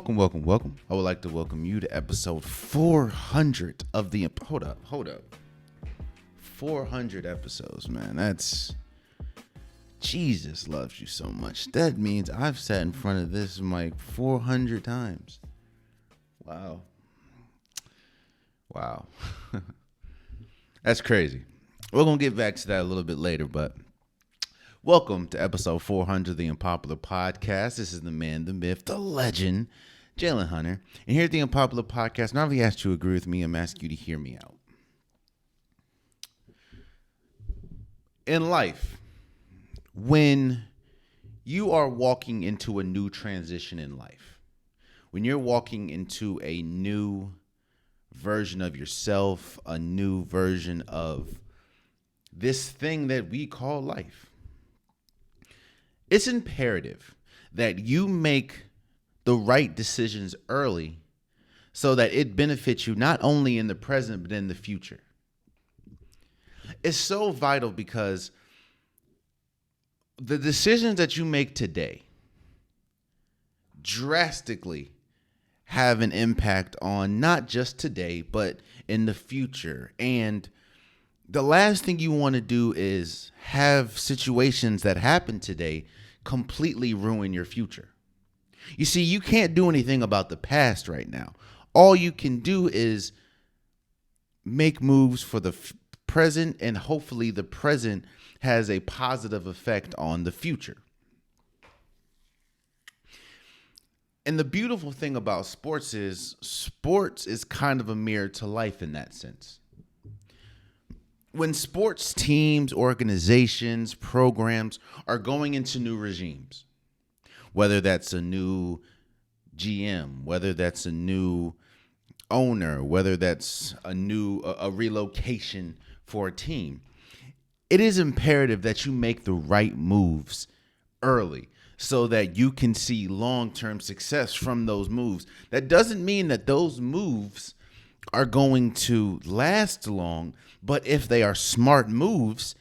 welcome. I would like to welcome you to episode 400 of the... Hold up. 400 episodes, man. That's... Jesus loves you so much. That means I've sat in front of this mic 400 times. Wow. That's crazy. We're going to get back to that a little bit later, but welcome to episode 400 of the Unpopular Podcast. This is the man, the myth, the legend, Jalen Hunter. And here at the Unpopular Podcast, not only asked you to agree with me, I'm asking you to hear me out. In life, when you are walking into a new transition in life, when you're walking into a new version of yourself, a new version of this thing that we call life, it's imperative that you make the right decisions early so that it benefits you not only in the present, but in the future. It's so vital because the decisions that you make today drastically have an impact on not just today, but in the future. And the last thing you want to do is have situations that happen today completely ruin your future. You see, you can't do anything about the past right now. All you can do is make moves for the present, and hopefully the present has a positive effect on the future. And the beautiful thing about sports is kind of a mirror to life in that sense. When sports teams, organizations, programs are going into new regimes, whether that's a new GM, whether that's a new owner, whether that's a relocation for a team, it is imperative that you make the right moves early so that you can see long-term success from those moves. That doesn't mean that those moves are going to last long, but if they are smart moves,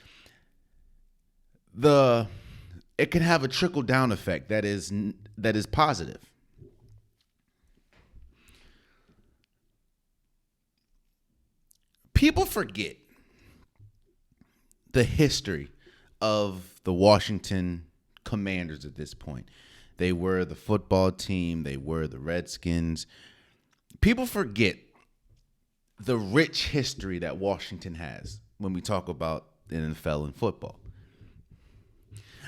it can have a trickle-down effect that is positive. People forget the history of the Washington Commanders at this point. They were the football team. They were the Redskins. People forget the rich history that Washington has when we talk about the NFL and football.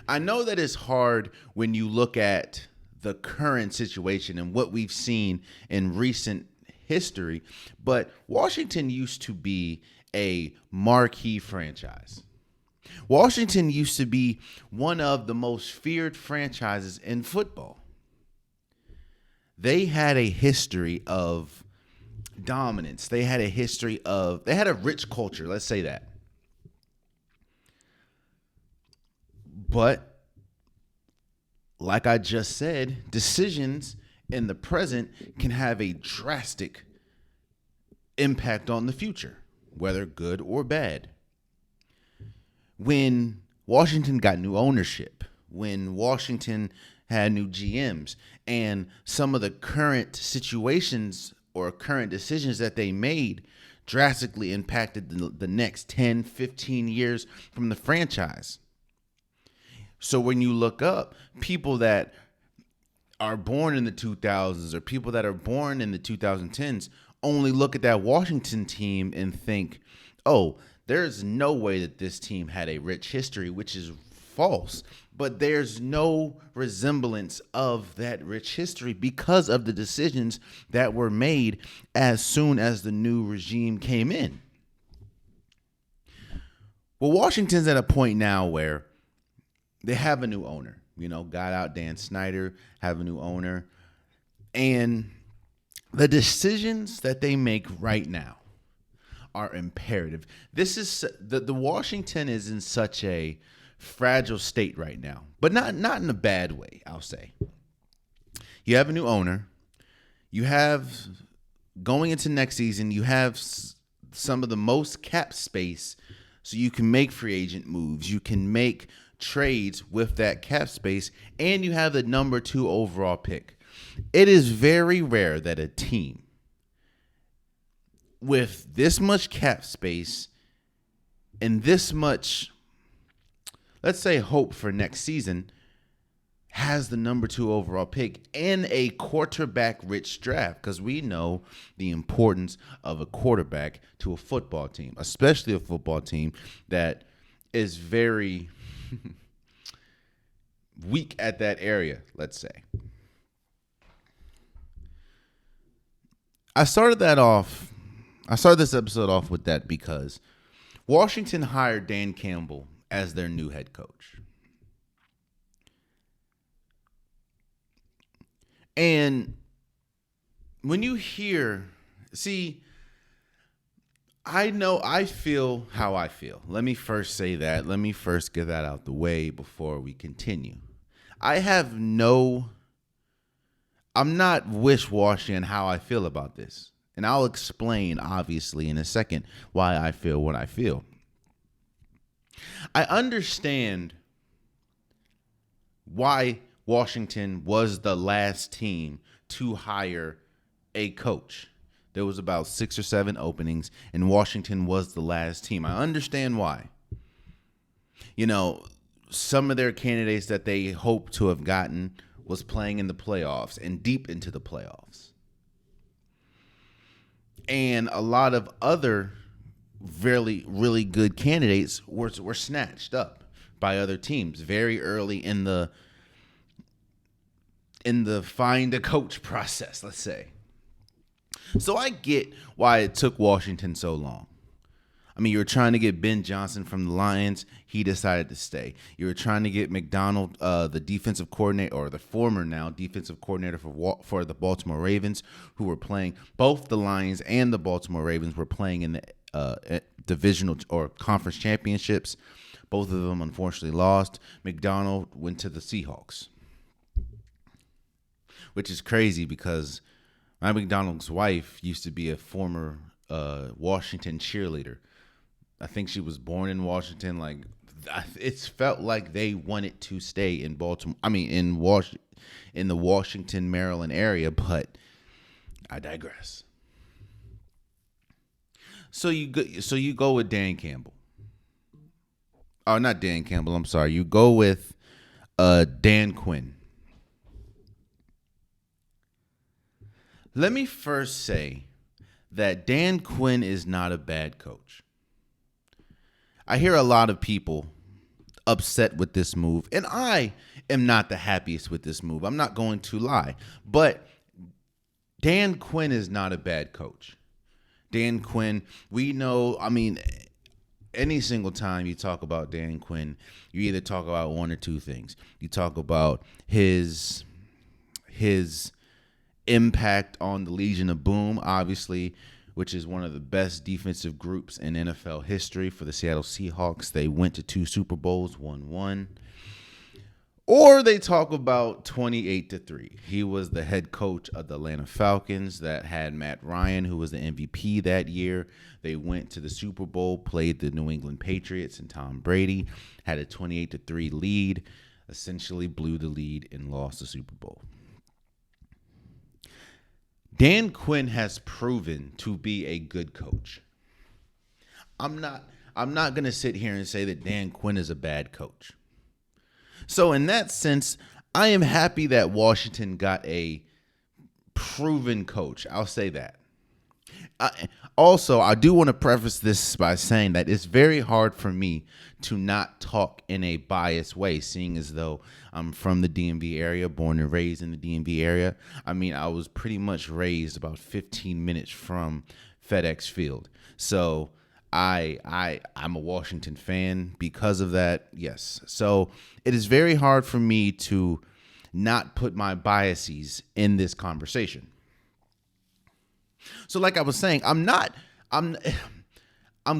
I know that it's hard when you look at the current situation and what we've seen in recent history, but Washington used to be a marquee franchise. Washington used to be one of the most feared franchises in football. They had a history of dominance. They had a rich culture, let's say that. But like I just said, decisions in the present can have a drastic impact on the future, whether good or bad. When Washington got new ownership, when Washington had new GMs, and some of the current situations or current decisions that they made drastically impacted the next 10, 15 years from the franchise. So when you look up people that are born in the 2000s or people that are born in the 2010s, only look at that Washington team and think, oh, there's no way that this team had a rich history, which is false. But there's no resemblance of that rich history because of the decisions that were made as soon as the new regime came in. Well, Washington's at a point now where they have a new owner. Got out Dan Snyder, have a new owner. And the decisions that they make right now are imperative. This is the Washington is in such a fragile state right now, but not in a bad way, I'll say. You have a new owner. You have, going into next season, you have some of the most cap space, so you can make free agent moves. You can make trades with that cap space, and you have the number 2 overall pick. It is very rare that a team with this much cap space and this much, let's say, hope for next season has the number 2 overall pick in a quarterback-rich draft, because we know the importance of a quarterback to a football team, especially a football team that is very weak at that area, let's say. I started this episode off with that because Washington hired Dan Campbell as their new head coach. And when you I feel how I feel. Let me first say that. Let me first get that out the way before we continue. I'm not wish-washy in how I feel about this. And I'll explain, obviously, in a second why I feel what I feel. I understand why Washington was the last team to hire a coach. There was about 6 or 7 openings, and Washington was the last team. I understand why. Some of their candidates that they hoped to have gotten was playing in the playoffs and deep into the playoffs. And a lot of other really, really good candidates were snatched up by other teams very early in the find a coach process, let's say. So I get why it took Washington so long. I mean, you were trying to get Ben Johnson from the Lions. He decided to stay. You were trying to get McDonald, the defensive coordinator, or the former now defensive coordinator for the Baltimore Ravens, who were playing. Both the Lions and the Baltimore Ravens were playing in the divisional or conference championships. Both of them unfortunately lost. McDonald went to the Seahawks, which is crazy because Mike McDonald's wife used to be a former Washington cheerleader. I think she was born in Washington. Like, it's felt like they wanted to stay in Baltimore. I mean, in the Washington, Maryland area. But I digress. So you go with Dan Campbell. Oh, not Dan Campbell. I'm sorry. You go with Dan Quinn. Let me first say that Dan Quinn is not a bad coach. I hear a lot of people upset with this move, and I am not the happiest with this move. I'm not going to lie, but Dan Quinn is not a bad coach. Dan Quinn, we know, I mean, any single time you talk about Dan Quinn, you either talk about one or two things. You talk about his impact on the Legion of Boom, obviously, which is one of the best defensive groups in NFL history for the Seattle Seahawks. They went to 2 Super Bowls, won 1. Or they talk about 28-3. He was the head coach of the Atlanta Falcons that had Matt Ryan, who was the MVP that year. They went to the Super Bowl, played the New England Patriots and Tom Brady, had a 28-3 lead, essentially blew the lead and lost the Super Bowl. Dan Quinn has proven to be a good coach. I'm not going to sit here and say that Dan Quinn is a bad coach. So in that sense, I am happy that Washington got a proven coach. I'll say that. Also, I do want to preface this by saying that it's very hard for me to not talk in a biased way, seeing as though I'm from the DMV area, born and raised in the DMV area. I mean, I was pretty much raised about 15 minutes from FedEx Field. So I'm a Washington fan because of that, yes. So it is very hard for me to not put my biases in this conversation. So like I was saying, I'm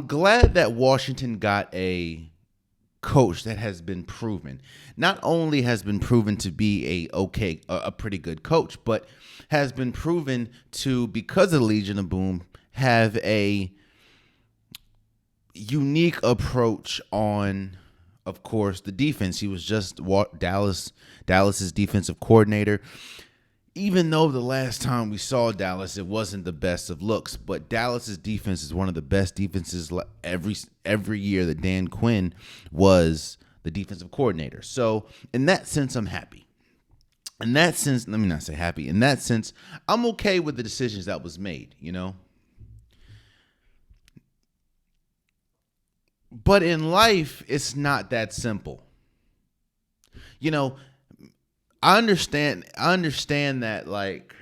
glad that Washington got a coach that has been proven. Not only has been proven to be a pretty good coach, but has been proven to, because of Legion of Boom, have a unique approach on, of course, the defense. He was just Dallas's defensive coordinator. even though the last time we saw Dallas, it wasn't the best of looks, but Dallas's defense is one of the best defenses every year that Dan Quinn was the defensive coordinator. So in that sense, I'm happy. In that sense, let me not say happy. In that sense, I'm okay with the decisions that was made, you know? But in life, it's not that simple. You know, I understand that, like,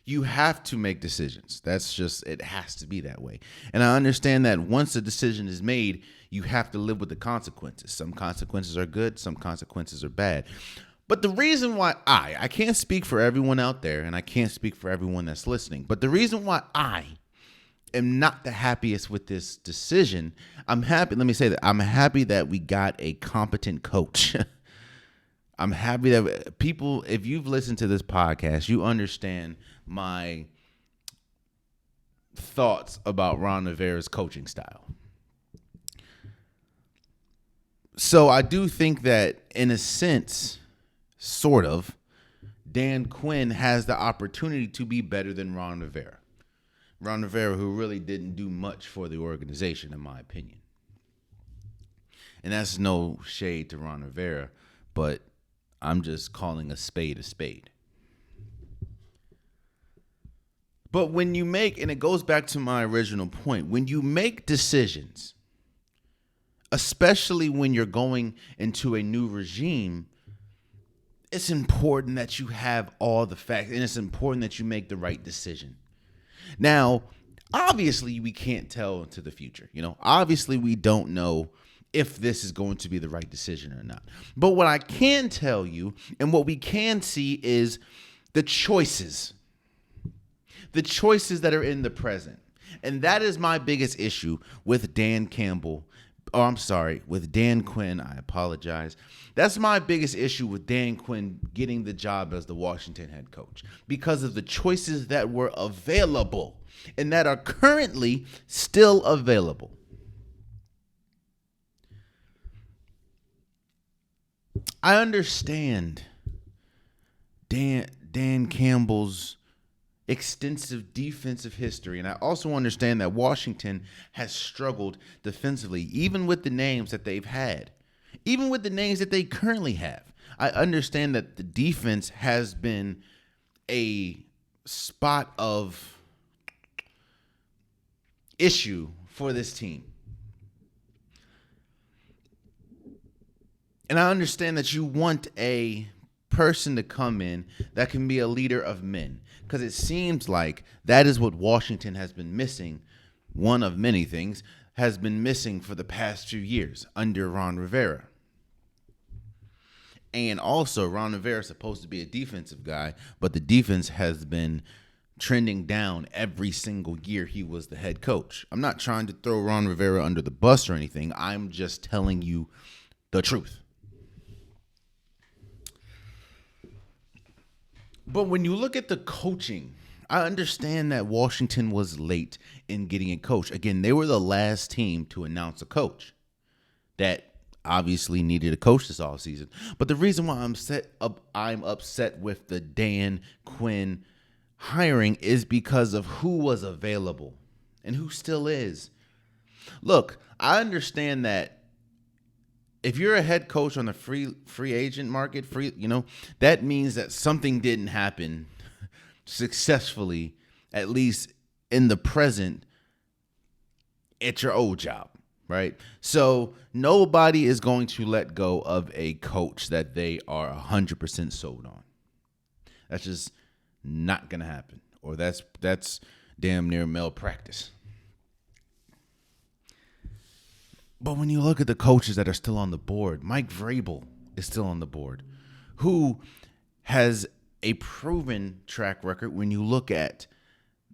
you have to make decisions. That's just, it has to be that way. And I understand that once a decision is made, you have to live with the consequences. Some consequences are good, some consequences are bad. But the reason why I can't speak for everyone out there, and I can't speak for everyone that's listening, but the reason why I am not the happiest with this decision, I'm happy that we got a competent coach. I'm happy that people, if you've listened to this podcast, you understand my thoughts about Ron Rivera's coaching style. So I do think that, in a sense, sort of, Dan Quinn has the opportunity to be better than Ron Rivera. Ron Rivera, who really didn't do much for the organization, in my opinion. And that's no shade to Ron Rivera, but I'm just calling a spade a spade. But when you make, and it goes back to my original point, when you make decisions, especially when you're going into a new regime, it's important that you have all the facts, and it's important that you make the right decision. Now, obviously, we can't tell into the future. You know, obviously, we don't know if this is going to be the right decision or not. But what I can tell you, and what we can see, is the choices that are in the present. And that is my biggest issue with Dan Quinn. I apologize. That's my biggest issue with Dan Quinn getting the job as the Washington head coach, because of the choices that were available and that are currently still available. I understand Dan Campbell's extensive defensive history, and I also understand that Washington has struggled defensively, even with the names that they've had, even with the names that they currently have. I understand that the defense has been a spot of issue for this team. And I understand that you want a person to come in that can be a leader of men, because it seems like that is what Washington has been missing. One of many things has been missing for the past few years under Ron Rivera. And also, Ron Rivera is supposed to be a defensive guy, but the defense has been trending down every single year he was the head coach. I'm not trying to throw Ron Rivera under the bus or anything. I'm just telling you the truth. But when you look at the coaching, I understand that Washington was late in getting a coach. Again, they were the last team to announce a coach that obviously needed a coach this offseason. But the reason why I'm upset with the Dan Quinn hiring is because of who was available and who still is. Look, I understand that if you're a head coach on the free agent market, that means that something didn't happen successfully, at least in the present, at your old job, right? So nobody is going to let go of a coach that they are 100% sold on. That's just not going to happen, or that's damn near malpractice. But when you look at the coaches that are still on the board, Mike Vrabel is still on the board, who has a proven track record. When you look at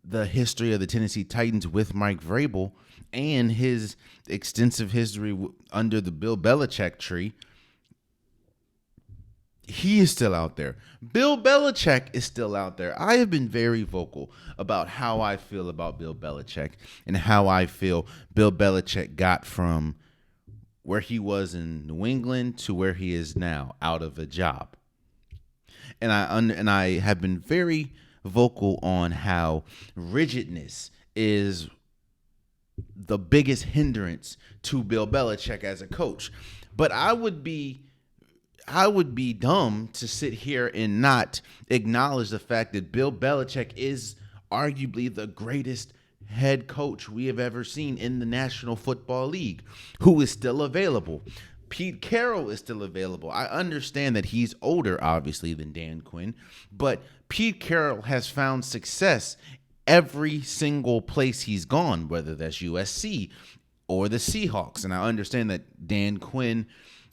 the history of the Tennessee Titans with Mike Vrabel and his extensive history under the Bill Belichick tree, he is still out there. Bill Belichick is still out there. I have been very vocal about how I feel about Bill Belichick and how I feel Bill Belichick got from where he was in New England to where he is now, out of a job. And I have been very vocal on how rigidness is the biggest hindrance to Bill Belichick as a coach. But I would be dumb to sit here and not acknowledge the fact that Bill Belichick is arguably the greatest head coach we have ever seen in the National Football League, who is still available. Pete Carroll is still available. I understand that he's older, obviously, than Dan Quinn, but Pete Carroll has found success every single place he's gone, whether that's USC or the Seahawks. And I understand that Dan Quinn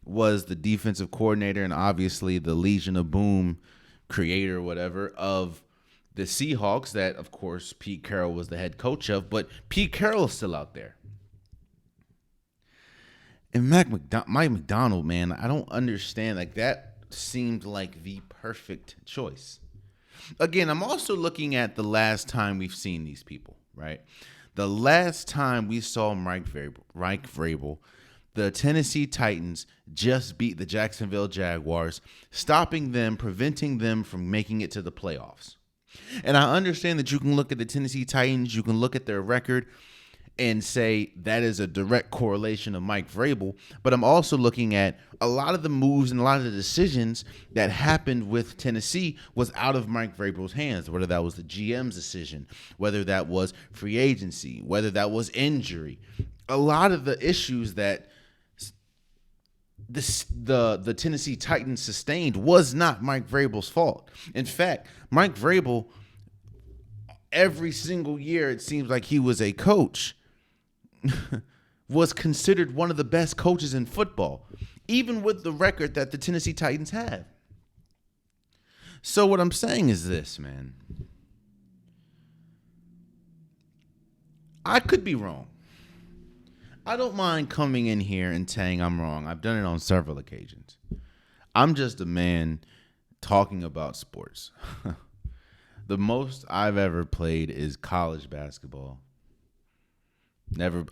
was the defensive coordinator and obviously the Legion of Boom creator, whatever, of the Seahawks that, of course, Pete Carroll was the head coach of, but Pete Carroll is still out there. And Mike McDonald, man, I don't understand. Like, that seemed like the perfect choice. Again, I'm also looking at the last time we've seen these people, right? The last time we saw Mike Vrabel, the Tennessee Titans just beat the Jacksonville Jaguars, stopping them, preventing them from making it to the playoffs. And I understand that you can look at the Tennessee Titans, you can look at their record and say that is a direct correlation of Mike Vrabel, but I'm also looking at a lot of the moves and a lot of the decisions that happened with Tennessee was out of Mike Vrabel's hands, whether that was the GM's decision, whether that was free agency, whether that was injury. A lot of the issues that the Tennessee Titans sustained was not Mike Vrabel's fault. In fact, Mike Vrabel, every single year it seems like he was a coach, was considered one of the best coaches in football, even with the record that the Tennessee Titans have. So what I'm saying is this, man. I could be wrong. I don't mind coming in here and saying I'm wrong. I've done it on several occasions. I'm just a man talking about sports. The most I've ever played is college basketball.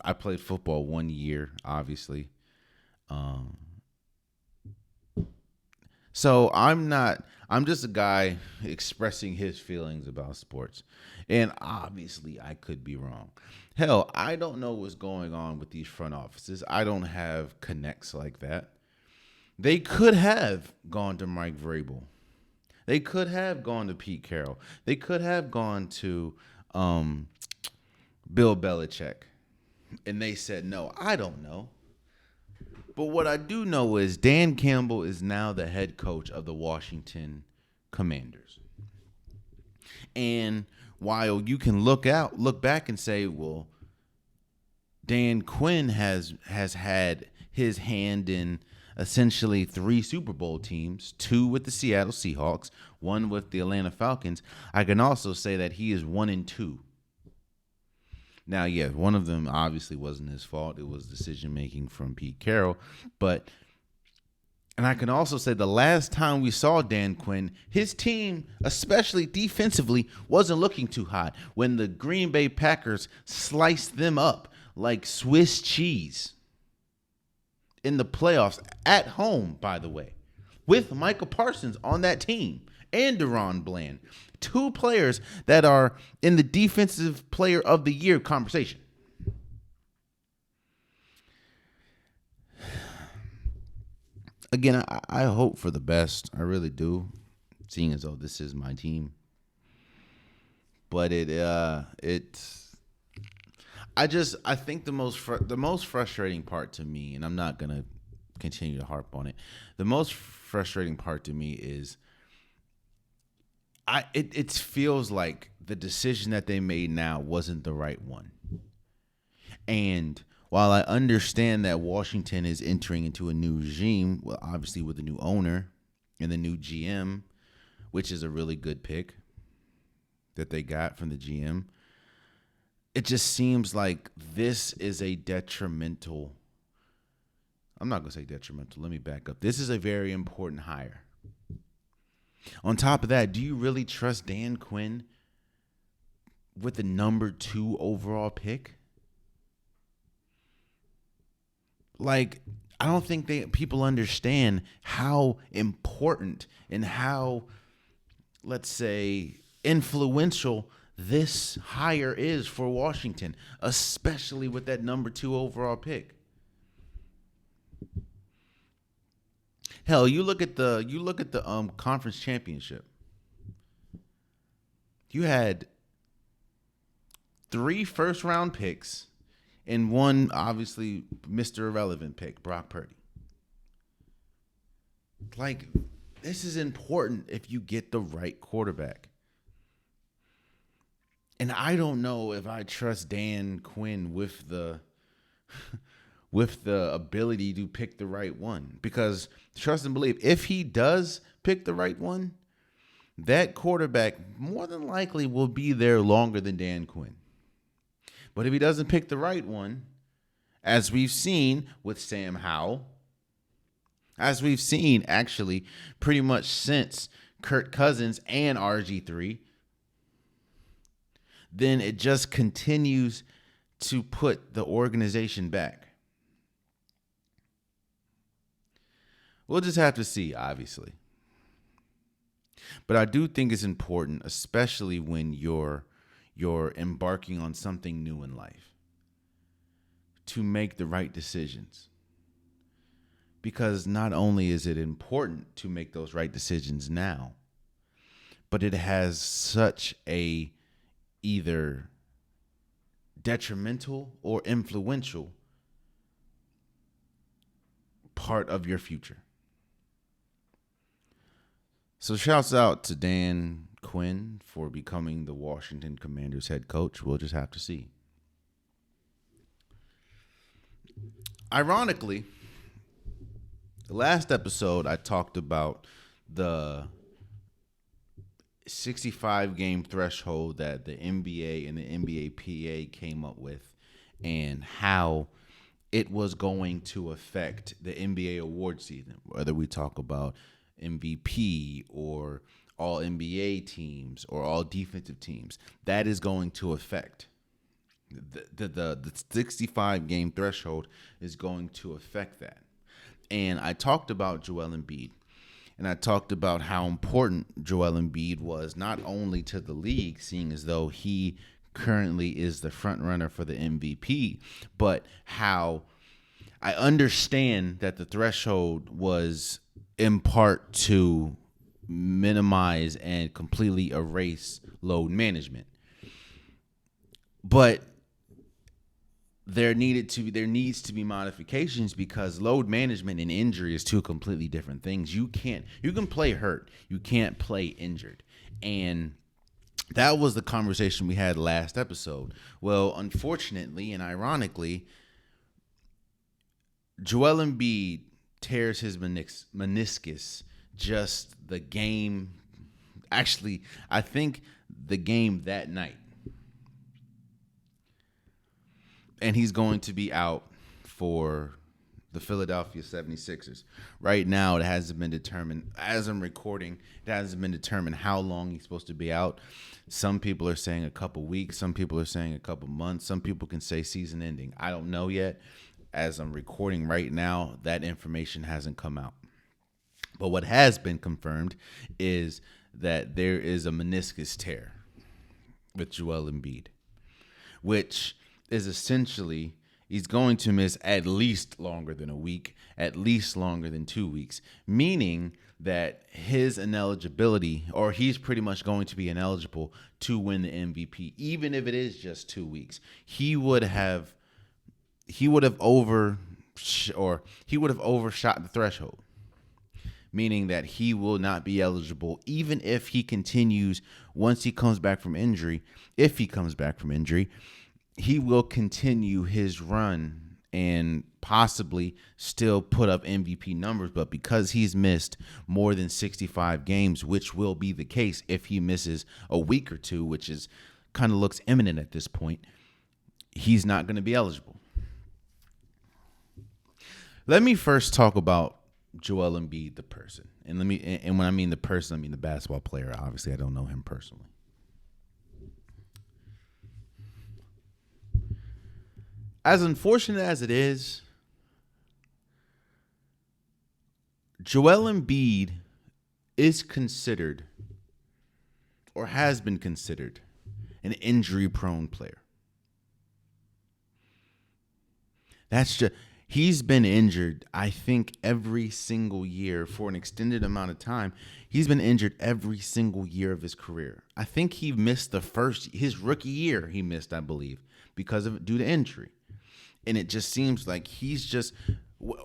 I played football 1 year, obviously. So I'm just a guy expressing his feelings about sports. And obviously I could be wrong. Hell, I don't know what's going on with these front offices. I don't have connects like that. They could have gone to Mike Vrabel. They could have gone to Pete Carroll. They could have gone to Bill Belichick. And they said no. I don't know. But what I do know is Dan Campbell is now the head coach of the Washington Commanders. And while you can look back and say, well, Dan Quinn has had his hand in essentially 3 Super Bowl teams, 2 with the Seattle Seahawks, 1 with the Atlanta Falcons. I can also say that he is 1-2. Now, yeah, one of them obviously wasn't his fault. It was decision-making from Pete Carroll. And I can also say the last time we saw Dan Quinn, his team, especially defensively, wasn't looking too hot when the Green Bay Packers sliced them up like Swiss cheese in the playoffs at home, by the way, with Michael Parsons on that team and Deron Bland. 2 players that are in the defensive player of the year conversation. Again, I hope for the best. I really do, seeing as though this is my team. But I think the most frustrating part to me, and I'm not gonna continue to harp on it. The most frustrating part to me is it feels like the decision that they made now wasn't the right one. And while I understand that Washington is entering into a new regime, well, obviously with a new owner and the new GM, which is a really good pick that they got from the GM, it just seems like this is a detrimental. I'm not going to say detrimental. Let me back up. This is a very important hire. On top of that, do you really trust Dan Quinn with the number 2 overall pick? Like, I don't think people understand how important and how let's say, influential this hire is for Washington, especially with that number 2 overall pick. Hell, you look at the conference championship. You had 3 first round picks and one obviously Mr. Irrelevant pick, Brock Purdy. Like, this is important if you get the right quarterback. And I don't know if I trust Dan Quinn with the with the ability to pick the right one. Because trust and believe, if he does pick the right one, that quarterback more than likely will be there longer than Dan Quinn. But if he doesn't pick the right one, as we've seen with Sam Howell, as we've seen actually pretty much since Kirk Cousins and RG3, then it just continues to put the organization back. We'll just have to see, obviously. But I do think it's important, especially when you're embarking on something new in life, to make the right decisions. Because not only is it important to make those right decisions now, but it has such a either detrimental or influential part of your future. So shouts out to Dan Quinn for becoming the Washington Commanders head coach. We'll just have to see. Ironically, the last episode I talked about the 65 game threshold that the NBA and the NBA PA came up with and how it was going to affect the NBA award season, whether we talk about MVP or all NBA teams or all defensive teams. That is going to affect the 65 game threshold is going to affect that. And I talked about Joel Embiid, and I talked about how important Joel Embiid was not only to the league, seeing as though he currently is the front runner for the MVP, but how I understand that the threshold was in part to minimize and completely erase load management. But there needs to be modifications because load management and injury is two completely different things. You can play hurt, you can't play injured. And that was the conversation we had last episode. Well, unfortunately and ironically, Joel Embiid tears his meniscus just the game. Actually, I think the game that night. And he's going to be out for the Philadelphia 76ers. Right now, it hasn't been determined. As I'm recording, it hasn't been determined how long he's supposed to be out. Some people are saying a couple weeks. Some people are saying a couple months. Some people can say season ending. I don't know yet. As I'm recording right now, that information hasn't come out. But what has been confirmed is that there is a meniscus tear with Joel Embiid, which is essentially he's going to miss at least longer than a week, at least longer than 2 weeks, meaning that his ineligibility, or he's pretty much going to be ineligible to win the MVP, even if it is just 2 weeks. He would have overshot the threshold, meaning that he will not be eligible even if he continues once he comes back from injury. If he comes back from injury, he will continue his run and possibly still put up MVP numbers. But because he's missed more than 65 games, which will be the case if he misses a week or two, which is kind of looks imminent at this point, he's not going to be eligible. Let me first talk about Joel Embiid, the person. And when I mean the person, I mean the basketball player. Obviously, I don't know him personally. As unfortunate as it is, Joel Embiid is considered or has been considered an injury-prone player. That's just, he's been injured, I think, every single year for an extended amount of time. He's been injured every single year of his career. I think he missed his rookie year he missed, I believe, due to injury. And it just seems like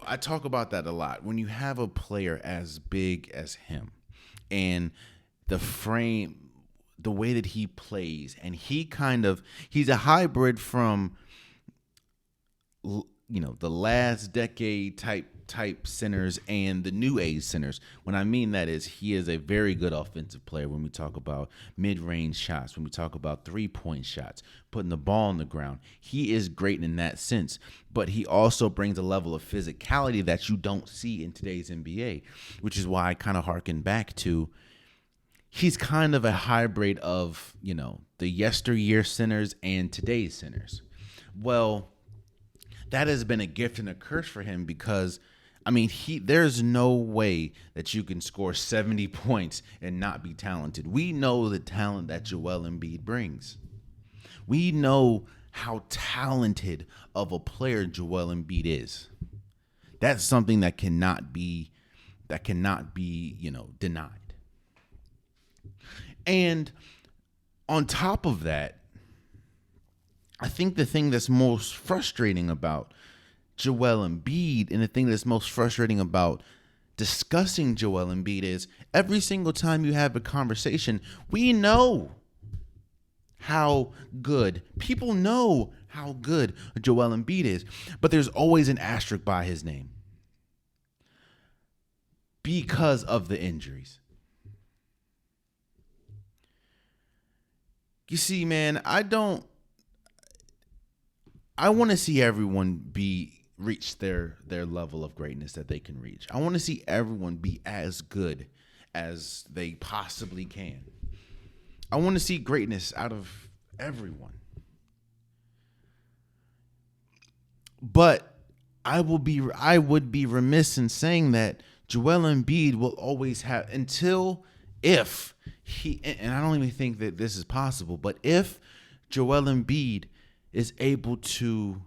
I talk about that a lot. When you have a player as big as him and the way that he plays, and he's a hybrid from, the last decade type centers and the new age centers. When I mean that is, he is a very good offensive player when we talk about mid-range shots, when we talk about three-point shots, putting the ball on the ground. He is great in that sense, but he also brings a level of physicality that you don't see in today's NBA, which is why I kind of harken back to, he's kind of a hybrid of, the yesteryear centers and today's centers. Well, that has been a gift and a curse for him because, there's no way that you can score 70 points and not be talented. We know the talent that Joel Embiid brings. We know how talented of a player Joel Embiid is. That's something that cannot be denied. And on top of that, I think the thing that's most frustrating about Joel Embiid, and the thing that's most frustrating about discussing Joel Embiid, is every single time you have a conversation, we know how good, people know how good Joel Embiid is, but there's always an asterisk by his name because of the injuries. You see, man, I want to see everyone reach their level of greatness that they can reach. I want to see everyone be as good as they possibly can. I want to see greatness out of everyone. But I would be remiss in saying that Joel Embiid will always have, and I don't even think that this is possible, but if Joel Embiid is able to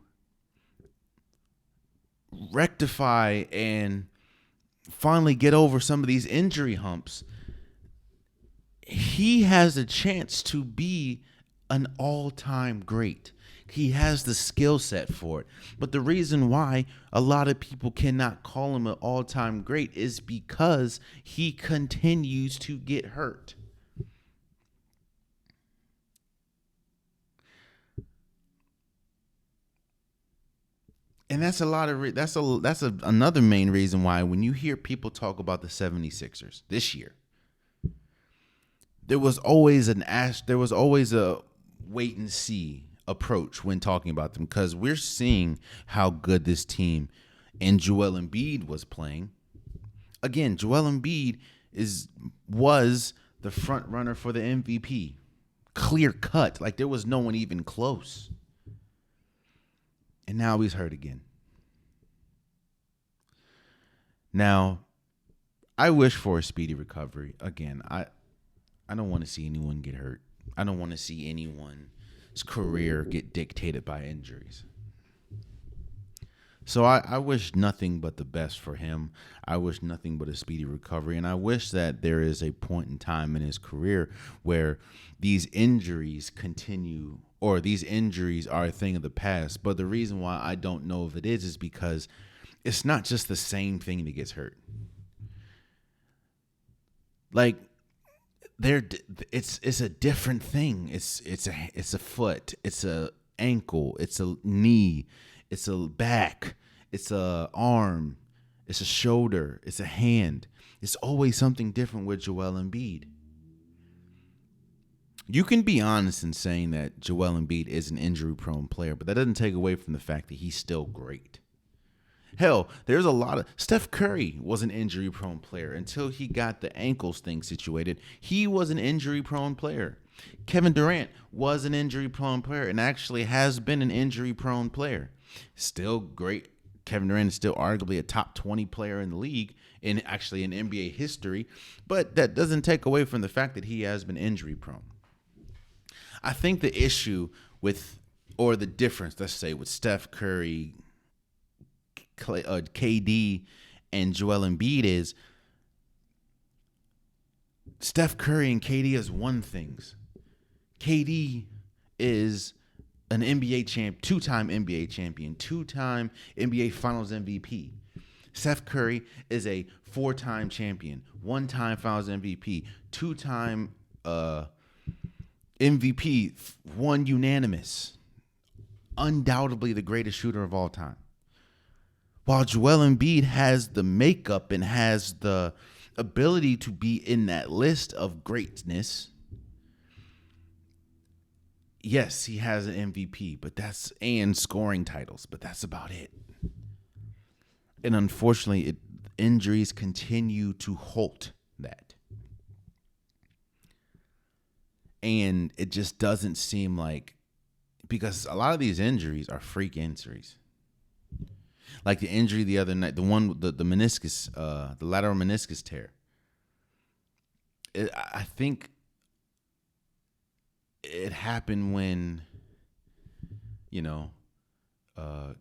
rectify and finally get over some of these injury humps, he has a chance to be an all-time great. He has the skill set for it. But the reason why a lot of people cannot call him an all-time great is because he continues to get hurt. And that's another main reason why when you hear people talk about the 76ers this year, there was always a wait and see approach when talking about them, because we're seeing how good this team and Joel Embiid was playing. Again, Joel Embiid was the front runner for the MVP. Clear cut. Like, there was no one even close. And now he's hurt again. Now, I wish for a speedy recovery. Again, I don't want to see anyone get hurt. I don't want to see anyone's career get dictated by injuries. So I wish nothing but the best for him. I wish nothing but a speedy recovery. And I wish that there is a point in time in his career where these injuries continue, or these injuries are a thing of the past. But the reason why I don't know if it is because it's not just the same thing that gets hurt. Like, it's a different thing. It's a foot, it's a ankle, it's a knee, it's a back, it's a arm, it's a shoulder, it's a hand. It's always something different with Joel Embiid. You can be honest in saying that Joel Embiid is an injury-prone player, but that doesn't take away from the fact that he's still great. Hell, there's a lot of... Steph Curry was an injury-prone player until he got the ankles thing situated. He was an injury-prone player. Kevin Durant was an injury-prone player and actually has been an injury-prone player. Still great Kevin Durant is still arguably a top 20 player in the league, in actually in NBA history, but that doesn't take away from the fact that he has been injury prone. I think the issue with, or the difference, let's say, with Steph Curry, KD, and Joel Embiid is Steph Curry and KD has won things. KD is an NBA champ, two-time NBA champion, two-time NBA Finals MVP. Steph Curry is a four-time champion, one-time Finals MVP, two-time MVP, one unanimous, undoubtedly the greatest shooter of all time. While Joel Embiid has the makeup and has the ability to be in that list of greatness, yes, he has an MVP, and scoring titles, but that's about it. And unfortunately, injuries continue to halt that. And it just doesn't seem like, because a lot of these injuries are freak injuries. Like the injury the other night, the one with the meniscus, the lateral meniscus tear. I think it happened when,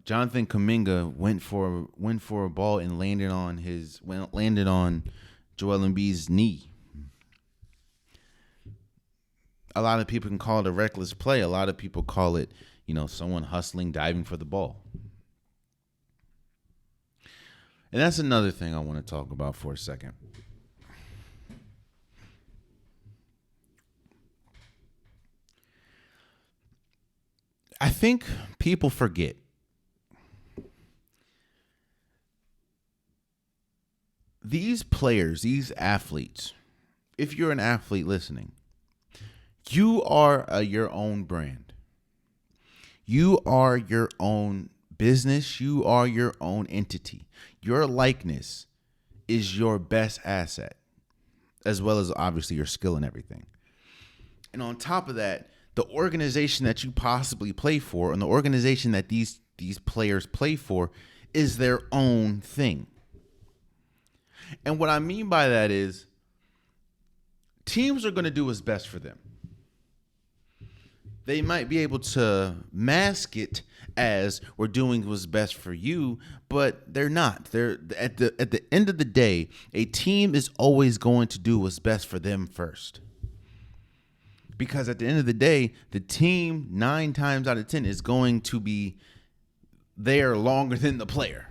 Jonathan Kuminga went for a ball and landed on Joel Embiid's knee. A lot of people can call it a reckless play. A lot of people call it, someone hustling, diving for the ball. And that's another thing I want to talk about for a second. I think people forget these players, these athletes. If you're an athlete listening, you are your own brand. You are your own business. You are your own entity. Your likeness is your best asset, as well as obviously your skill and everything. And on top of that, the organization that you possibly play for and the organization that these players play for is their own thing. And what I mean by that is teams are going to do what's best for them. They might be able to mask it as we're doing what's best for you, but they're not. They're at the end of the day, a team is always going to do what's best for them first. Because at the end of the day, the team 9 times out of 10 is going to be there longer than the player.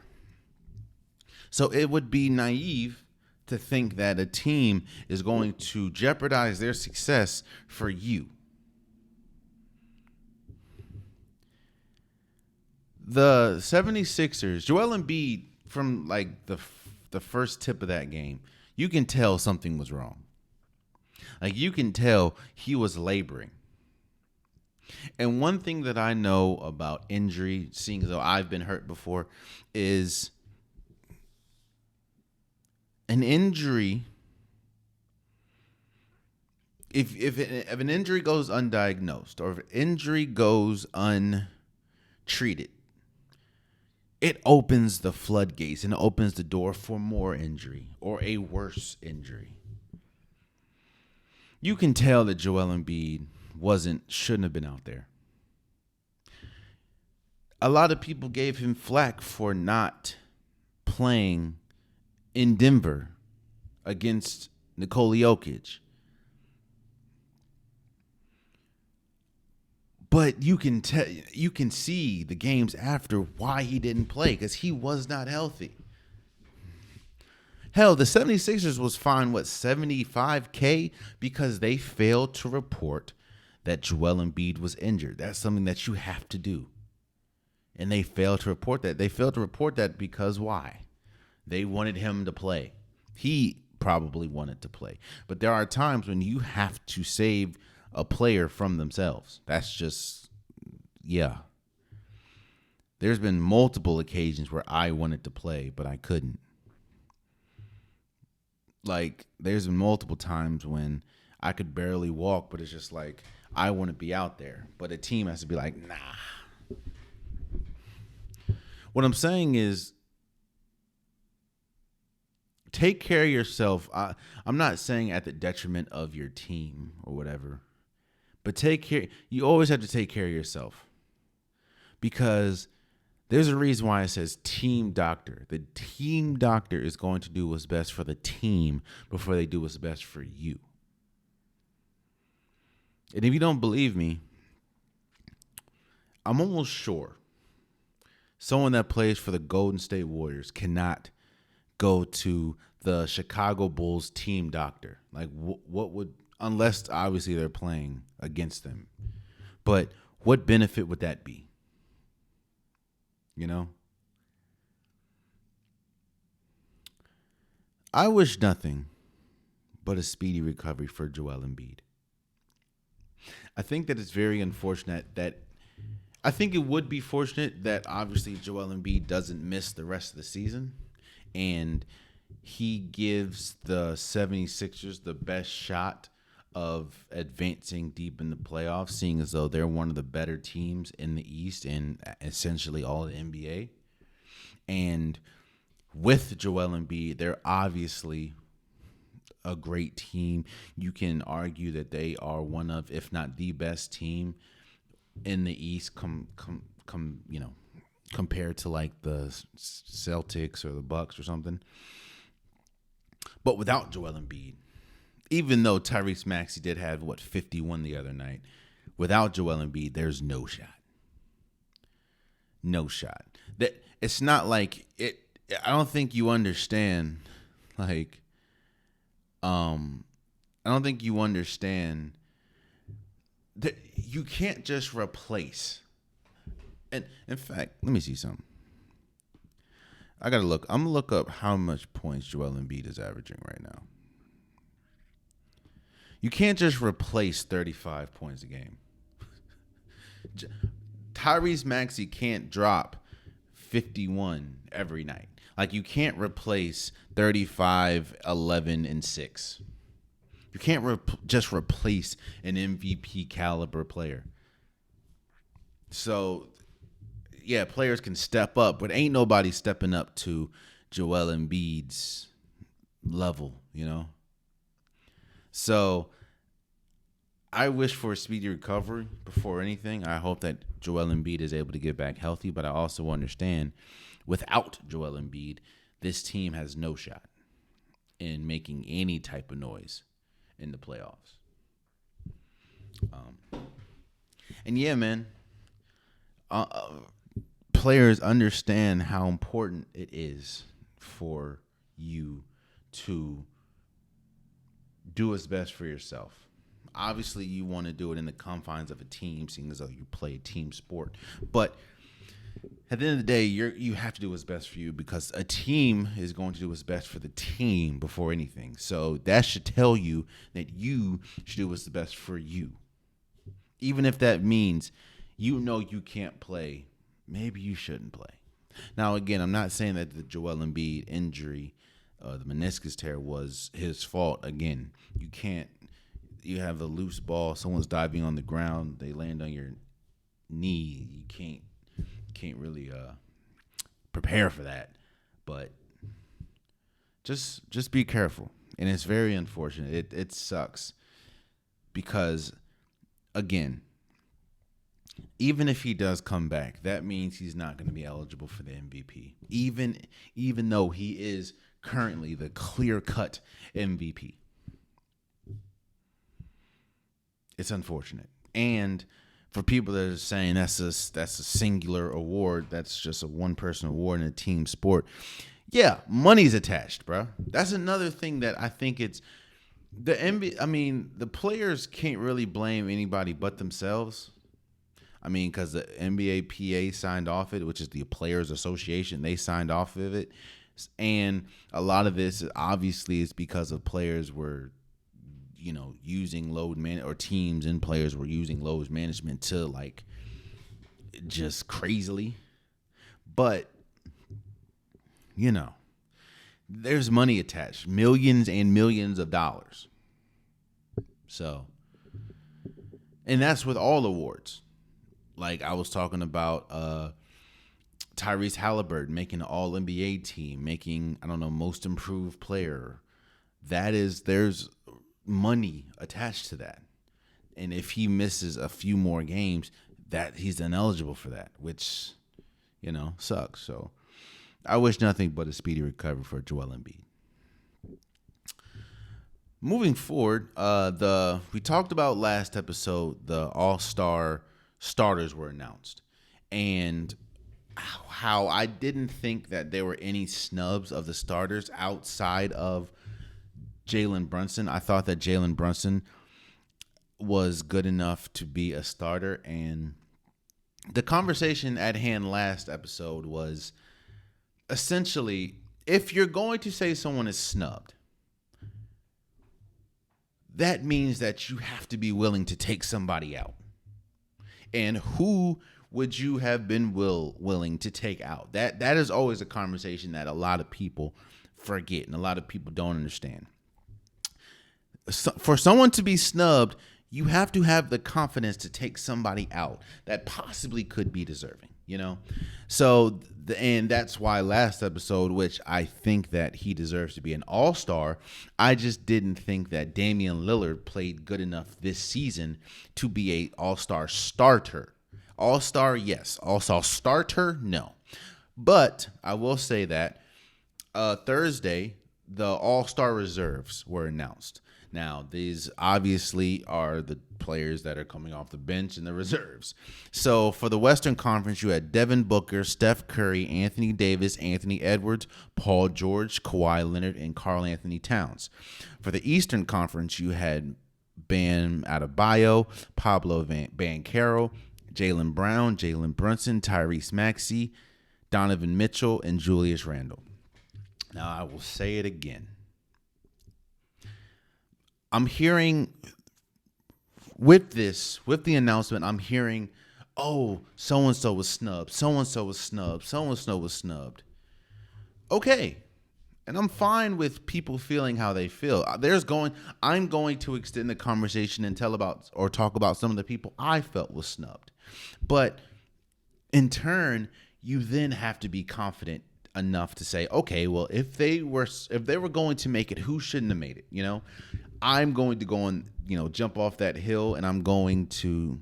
So it would be naive to think that a team is going to jeopardize their success for you. The 76ers, Joel Embiid, from like the first tip of that game, you can tell something was wrong. Like, you can tell he was laboring. And one thing that I know about injury, seeing as though I've been hurt before, is an injury. If an injury goes undiagnosed, or if an injury goes untreated, it opens the floodgates and opens the door for more injury or a worse injury. You can tell that Joel Embiid shouldn't have been out there. A lot of people gave him flack for not playing in Denver against Nikola Jokic. But you can see the games after why he didn't play, because he was not healthy. Hell, the 76ers was fined, $75K, because they failed to report that Joel Embiid was injured. That's something that you have to do. And they failed to report that. They failed to report that because why? They wanted him to play. He probably wanted to play. But there are times when you have to save a player from themselves. That's just, yeah. There's been multiple occasions where I wanted to play, but I couldn't. Like, there's been multiple times when I could barely walk, but it's just like, I want to be out there. But a team has to be like, nah. What I'm saying is take care of yourself. I'm not saying at the detriment of your team or whatever, but take care. You always have to take care of yourself because there's a reason why it says team doctor. The team doctor is going to do what's best for the team before they do what's best for you. And if you don't believe me, I'm almost sure someone that plays for the Golden State Warriors cannot go to the Chicago Bulls team doctor. Like, what would, unless obviously they're playing against them, but what benefit would that be? You know? I wish nothing but a speedy recovery for Joel Embiid. I think that it's very unfortunate that I think it would be fortunate that obviously Joel Embiid doesn't miss the rest of the season and he gives the 76ers the best shot of advancing deep in the playoffs, seeing as though they're one of the better teams in the East and essentially all of the NBA. And with Joel Embiid, they're obviously a great team. You can argue that they are one of, if not the best team in the East, compared to like the Celtics or the Bucks or something. But without Joel Embiid, even though Tyrese Maxey did have 51 the other night, without Joel Embiid, there's no shot. No shot. That it's not like it. I don't think you understand. Like, I don't think you understand that you can't just replace. And in fact, let me see something. I gotta look. I'm gonna look up how much points Joel Embiid is averaging right now. You can't just replace 35 points a game. Tyrese Maxey can't drop 51 every night. Like, you can't replace 35, 11, and 6. You can't just replace an MVP caliber player. So, yeah, players can step up, but ain't nobody stepping up to Joel Embiid's level, you know? So, I wish for a speedy recovery before anything. I hope that Joel Embiid is able to get back healthy, but I also understand without Joel Embiid, this team has no shot in making any type of noise in the playoffs. And yeah, man, players understand how important it is for you to do what's best for yourself. Obviously, you want to do it in the confines of a team, seeing as though you play a team sport. But at the end of the day, you have to do what's best for you because a team is going to do what's best for the team before anything. So that should tell you that you should do what's best for you. Even if that means you know you can't play, maybe you shouldn't play. Now, again, I'm not saying that the Joel Embiid injury, the meniscus tear, was his fault. Again, you have a loose ball, someone's diving on the ground, they land on your knee. You can't really prepare for that. But just be careful. And it's very unfortunate. It sucks because, again, even if he does come back, that means he's not going to be eligible for the MVP. Even though he is currently the clear-cut MVP. It's unfortunate. And for people that are saying that's a singular award, that's just a one-person award in a team sport, yeah, money's attached, bro. That's another thing that I think it's the NBA. I mean, the players can't really blame anybody but themselves. I mean, because the NBA PA signed off it, which is the Players Association. They signed off of it, and a lot of this obviously is because of players were, using or teams and players were using load management to like just crazily. But, there's money attached, millions and millions of dollars. So, and that's with all awards. Like I was talking about Tyrese Halliburton making an All NBA team, making, I don't know, most improved player. There's money attached to that. And if he misses a few more games, that he's ineligible for that, which, sucks. So I wish nothing but a speedy recovery for Joel Embiid. Moving forward, we talked about last episode, the All-Star starters were announced, and how I didn't think that there were any snubs of the starters outside of Jalen Brunson. I thought that Jalen Brunson was good enough to be a starter, and the conversation at hand last episode was essentially, if you're going to say someone is snubbed, that means that you have to be willing to take somebody out. And who would you have been willing to take out? That is always a conversation that a lot of people forget and a lot of people don't understand. So, for someone to be snubbed, you have to have the confidence to take somebody out that possibly could be deserving, So, and that's why last episode, which I think that he deserves to be an all-star, I just didn't think that Damian Lillard played good enough this season to be a all-star starter. All-star, yes. All-star starter, no. But I will say that Thursday, the Allstar Reserves were announced. Now, these obviously are the players that are coming off the bench in the reserves. So for the Western Conference, you had Devin Booker, Steph Curry, Anthony Davis, Anthony Edwards, Paul George, Kawhi Leonard, and Karl Anthony Towns. For the Eastern Conference, you had Bam Adebayo, Pablo Banchero, Jaylen Brown, Jalen Brunson, Tyrese Maxey, Donovan Mitchell, and Julius Randle. Now, I will say it again. I'm hearing with the announcement, I'm hearing, oh, so-and-so was snubbed, so-and-so was snubbed, so-and-so was snubbed. Okay. And I'm fine with people feeling how they feel. I'm going to extend the conversation and talk about some of the people I felt was snubbed. But in turn, you then have to be confident enough to say, okay, well, if they were going to make it, who shouldn't have made it? I'm going to go and, jump off that hill, and I'm going to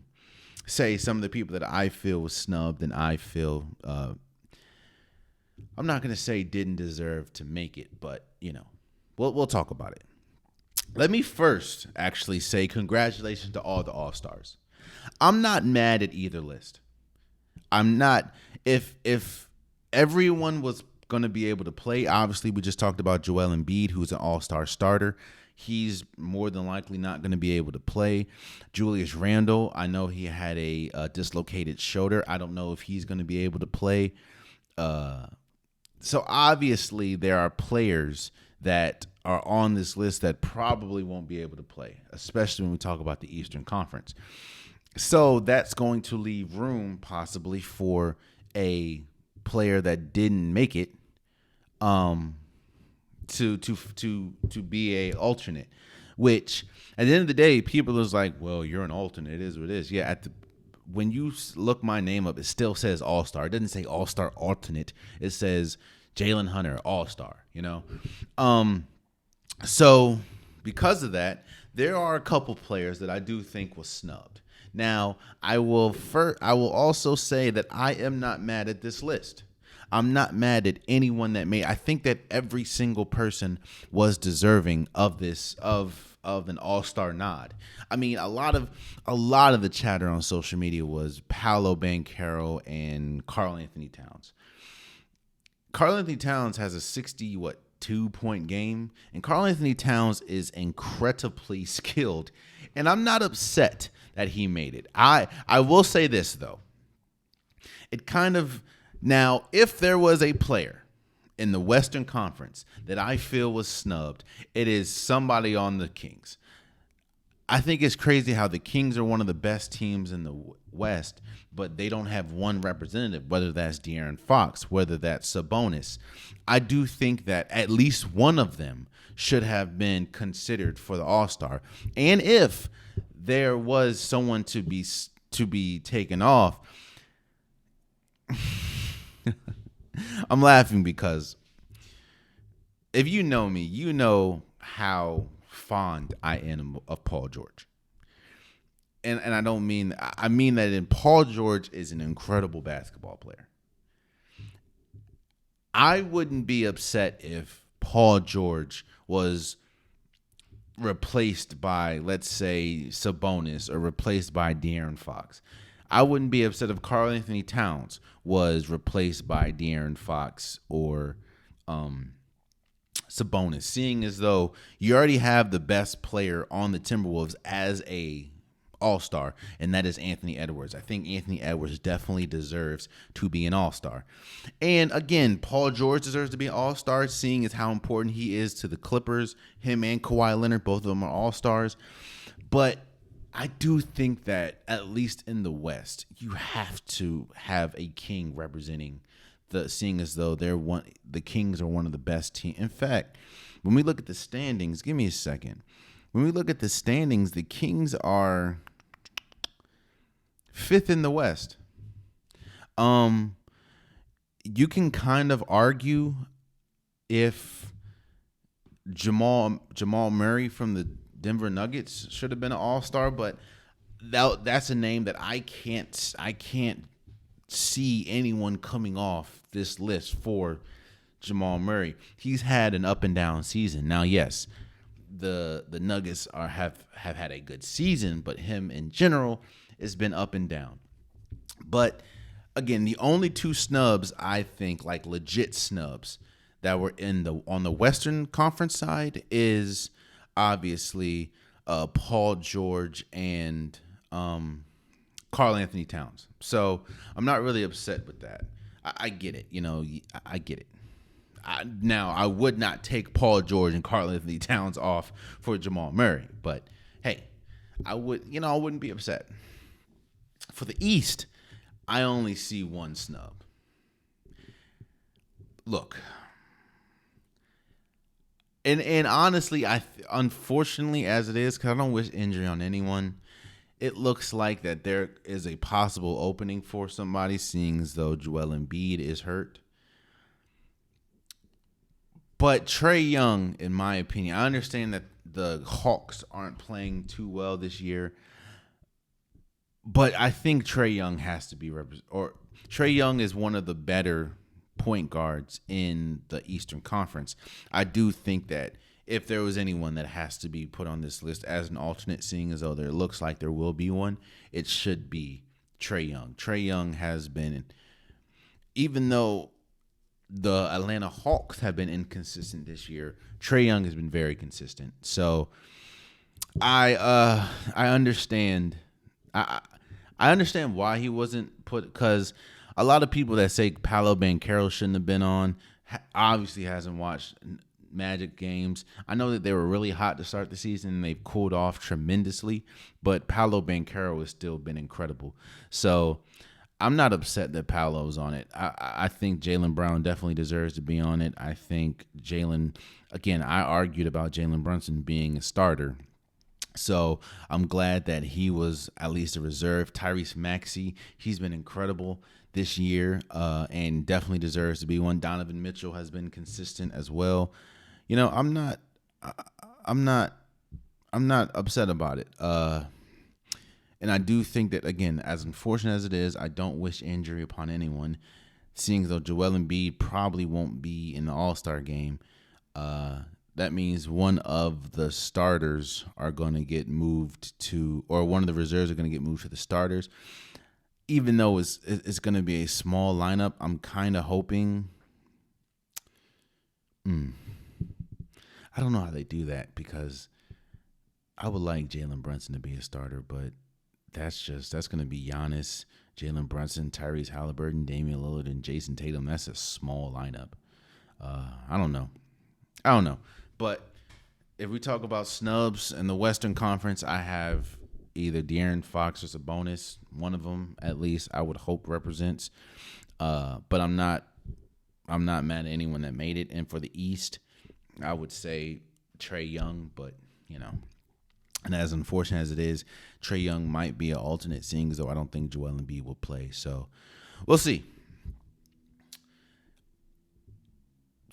say some of the people that I feel was snubbed and I feel, I'm not going to say didn't deserve to make it, but, we'll talk about it. Let me first actually say congratulations to all the All-Stars. I'm not mad at either list. I'm not, if everyone was going to be able to play, obviously we just talked about Joel Embiid, who's an all-star starter. He's more than likely not going to be able to play. Julius Randle, I know he had a dislocated shoulder. I don't know if he's going to be able to play. So obviously there are players that are on this list that probably won't be able to play, especially when we talk about the Eastern Conference. So that's going to leave room possibly for a player that didn't make it to be a alternate, which at the end of the day, people is like, well, you're an alternate. It is what it is. Yeah. When you look my name up, it still says all-star. It doesn't say all-star alternate. It says Jalen Hunter, all-star, So because of that, there are a couple players that I do think was snubbed. Now, I will also say that I am not mad at this list. I'm not mad at anyone that made. I think that every single person was deserving of this of an all-star nod. I mean, a lot of the chatter on social media was Paolo Banchero and Karl Anthony Towns. Karl Anthony Towns has a 2-point game, and Karl Anthony Towns is incredibly skilled, and I'm not upset that he made it. I will say this though. It kind of, now, if there was a player in the Western Conference that I feel was snubbed, it is somebody on the Kings. I think it's crazy how the Kings are one of the best teams in the West, but they don't have one representative, whether that's De'Aaron Fox, whether that's Sabonis. I do think that at least one of them should have been considered for the All-Star. And if there was someone to be taken off, I'm laughing because if you know me, you know how fond I am of Paul George. And I don't mean, I mean that in Paul George is an incredible basketball player. I wouldn't be upset if Paul George was replaced by, let's say, Sabonis or replaced by De'Aaron Fox. I wouldn't be upset if Karl Anthony Towns was replaced by De'Aaron Fox or Sabonis, seeing as though you already have the best player on the Timberwolves as a all-star, and that is Anthony Edwards. I think Anthony Edwards definitely deserves to be an all-star. And again, Paul George deserves to be an all-star, seeing as how important he is to the Clippers. Him and Kawhi Leonard, both of them are all-stars. But I do think that, at least in the West, you have to have a king representing seeing as though the Kings are one of the best teams. In fact, when we look at the standings, give me a second. When we look at the standings, the Kings are 5th in the West. You can kind of argue if Jamal Murray from the Denver Nuggets should have been an all-star, but that's a name that I can't see anyone coming off this list for Jamal Murray. He's had an up and down season. Now, yes, the Nuggets have had a good season, but him in general has been up and down. But again, the only two snubs, I think, like legit snubs, that were on the Western Conference side is obviously Paul George and Karl Anthony Towns. So I'm not really upset with that. I get it. I get it. Now, I would not take Paul George and Karl Anthony Towns off for Jamal Murray, but hey, I wouldn't be upset. For the East, I only see one snub. Look, and honestly, unfortunately, as it is, because I don't wish injury on anyone, it looks like that there is a possible opening for somebody, seeing as though Joel Embiid is hurt. But Trae Young, in my opinion, I understand that the Hawks aren't playing too well this year, but I think Trae Young has to be Trae Young is one of the better point guards in the Eastern Conference. I do think that if there was anyone that has to be put on this list as an alternate, seeing as though there looks like there will be one, it should be Trae Young. Trae Young has been, even though the Atlanta Hawks have been inconsistent this year, Trae Young has been very consistent. So I understand. I understand why he wasn't put, because a lot of people that say Paolo Banchero shouldn't have been on obviously hasn't watched Magic games. I know that they were really hot to start the season and they've cooled off tremendously, but Paolo Banchero has still been incredible. So I'm not upset that Paolo's on it. I think Jalen Brown definitely deserves to be on it. I think I argued about Jalen Brunson being a starter. So I'm glad that he was at least a reserve. Tyrese Maxey, he's been incredible this year and definitely deserves to be one. Donovan Mitchell has been consistent as well. I'm not upset about it. And I do think that, again, as unfortunate as it is, I don't wish injury upon anyone. Seeing as though Joel Embiid probably won't be in the All-Star game, that means one of the starters are going to get moved to, or one of the reserves are going to get moved to the starters. Even though it's going to be a small lineup, I'm kind of hoping. I don't know how they do that, because I would like Jalen Brunson to be a starter, but that's going to be Giannis, Jalen Brunson, Tyrese Halliburton, Damian Lillard, and Jason Tatum. That's a small lineup. I don't know. But if we talk about snubs in the Western Conference, I have either De'Aaron Fox or Sabonis. One of them, at least, I would hope represents. But I'm not mad at anyone that made it. And for the East, I would say Trae Young, but and as unfortunate as it is, Trae Young might be an alternate, seeing as though I don't think Joel Embiid will play. So we'll see.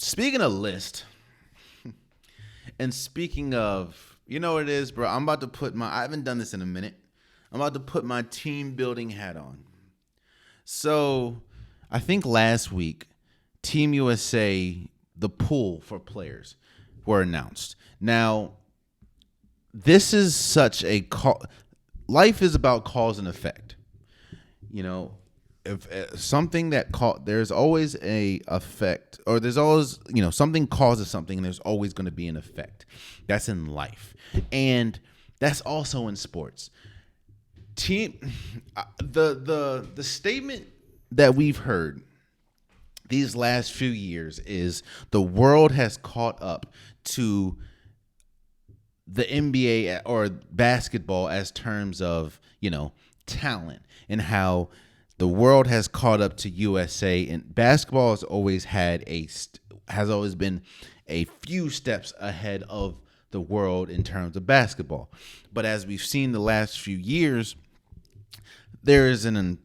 speaking of list, and speaking of, you know what it is, bro? I'm about to I haven't done this in a minute. I'm about to put my team building hat on. So, I think last week, Team USA, the pool for players were announced. Now, this is such a life is about cause and effect. You know, if something there's always a effect, or there's always, something causes something, and there's always going to be an effect. That's in life, and that's also in sports. The statement that we've heard these last few years is the world has caught up to the NBA or basketball as terms of, talent, and how the world has caught up to USA, and basketball has always been a few steps ahead of the world in terms of basketball. But as we've seen the last few years, there is an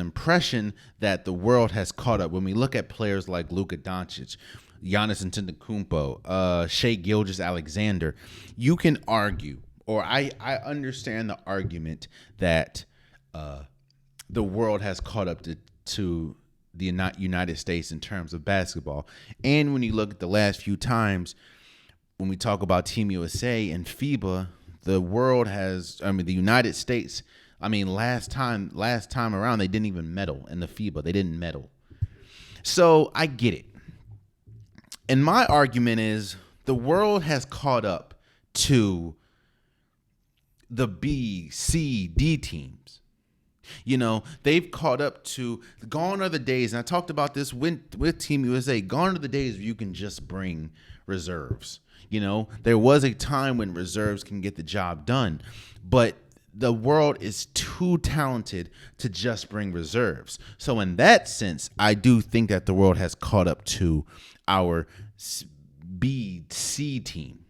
impression that the world has caught up. When we look at players like Luka Doncic, Giannis Antetokounmpo, Shai Gilgeous-Alexander, you can argue, or I understand the argument that the world has caught up to the United States in terms of basketball. And when you look at the last few times, when we talk about Team USA and FIBA, the United States, last time around, they didn't even medal in the FIBA. They didn't medal. So I get it. And my argument is the world has caught up to the B, C, D teams. They've caught up to, gone are the days, and I talked about this with Team USA, gone are the days where you can just bring reserves. There was a time when reserves can get the job done, but the world is too talented to just bring reserves. So in that sense, I do think that the world has caught up to our B, C team.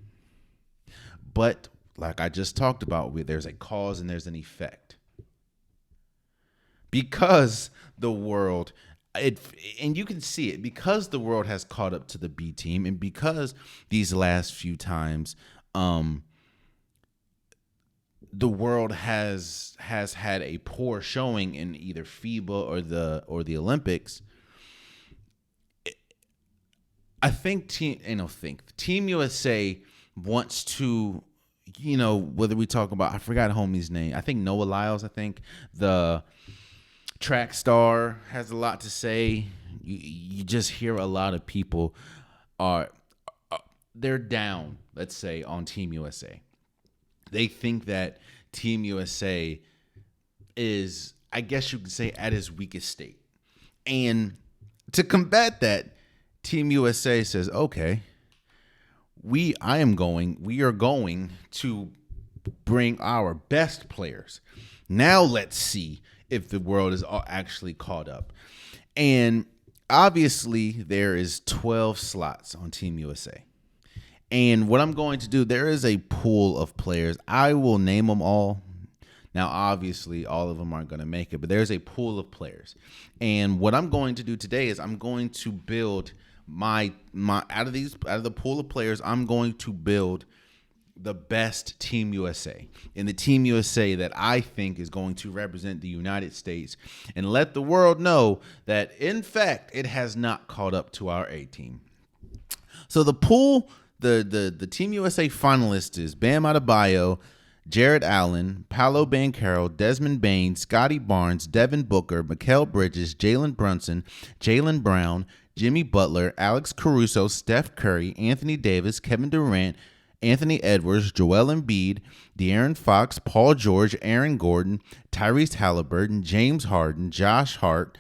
But like I just talked about, there's a cause and there's an effect. Because the world, and you can see it, because the world has caught up to the B team, and because these last few times, the world has had a poor showing in either FIBA or the Olympics. I think Team USA wants to, whether we talk about, I forgot homie's name. I think Noah Lyles. I think the track star has a lot to say. You just hear a lot of people they're down, let's say, on Team USA. They think that Team USA is, I guess you could say, at its weakest state. And to combat that, Team USA says, okay, we are going to bring our best players. Now let's see if the world is actually caught up. And obviously there is 12 slots on Team USA. And what I'm going to do, there is a pool of players. I will name them all. Now, obviously, all of them aren't going to make it, but there's a pool of players. And what I'm going to do today is I'm going to build my out of the pool of players, I'm going to build the best Team USA, and the Team USA that I think is going to represent the United States and let the world know that, in fact, it has not caught up to our A team. So the pool, the Team USA finalists is Bam Adebayo, Jared Allen, Paolo Banchero, Desmond Bane, Scotty Barnes, Devin Booker, Mikal Bridges, Jalen Brunson, Jaylen Brown, Jimmy Butler, Alex Caruso, Steph Curry, Anthony Davis, Kevin Durant, Anthony Edwards, Joel Embiid, De'Aaron Fox, Paul George, Aaron Gordon, Tyrese Halliburton, James Harden, Josh Hart,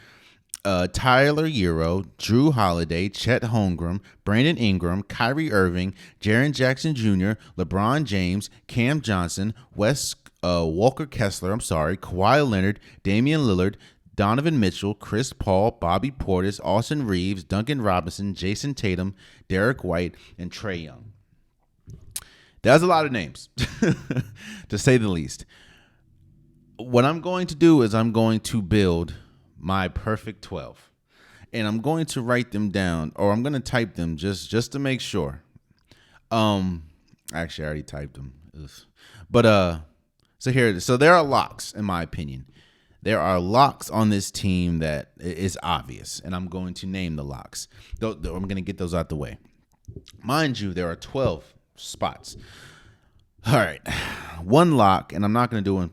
Tyler Hero, Drew Holiday, Chet Holmgren, Brandon Ingram, Kyrie Irving, Jaren Jackson Jr., LeBron James, Cam Johnson, Walker Kessler, Kawhi Leonard, Damian Lillard, Donovan Mitchell, Chris Paul, Bobby Portis, Austin Reeves, Duncan Robinson, Jason Tatum, Derek White, and Trae Young. That's a lot of names, to say the least. What I'm going to do is I'm going to build my perfect 12. and I'm going to write them down, or I'm going to type them just to make sure. Actually, I already typed them. Ugh. But so here it is. So there are locks, in my opinion. There are locks on this team that is obvious, and I'm going to name the locks. I'm going to get those out the way. Mind you, there are 12 spots. All right, one lock, and I'm not going to do it in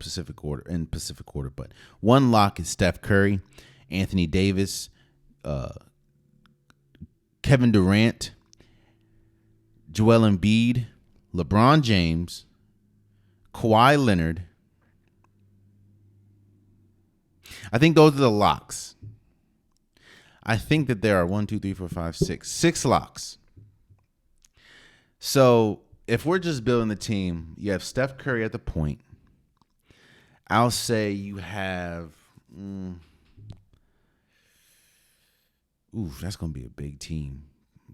Pacific order, but one lock is Steph Curry, Anthony Davis, Kevin Durant, Joel Embiid, LeBron James, Kawhi Leonard. I think those are the locks. I think that there are 6 locks. So if we're just building the team, you have Steph Curry at the point. I'll say you have. That's gonna be a big team.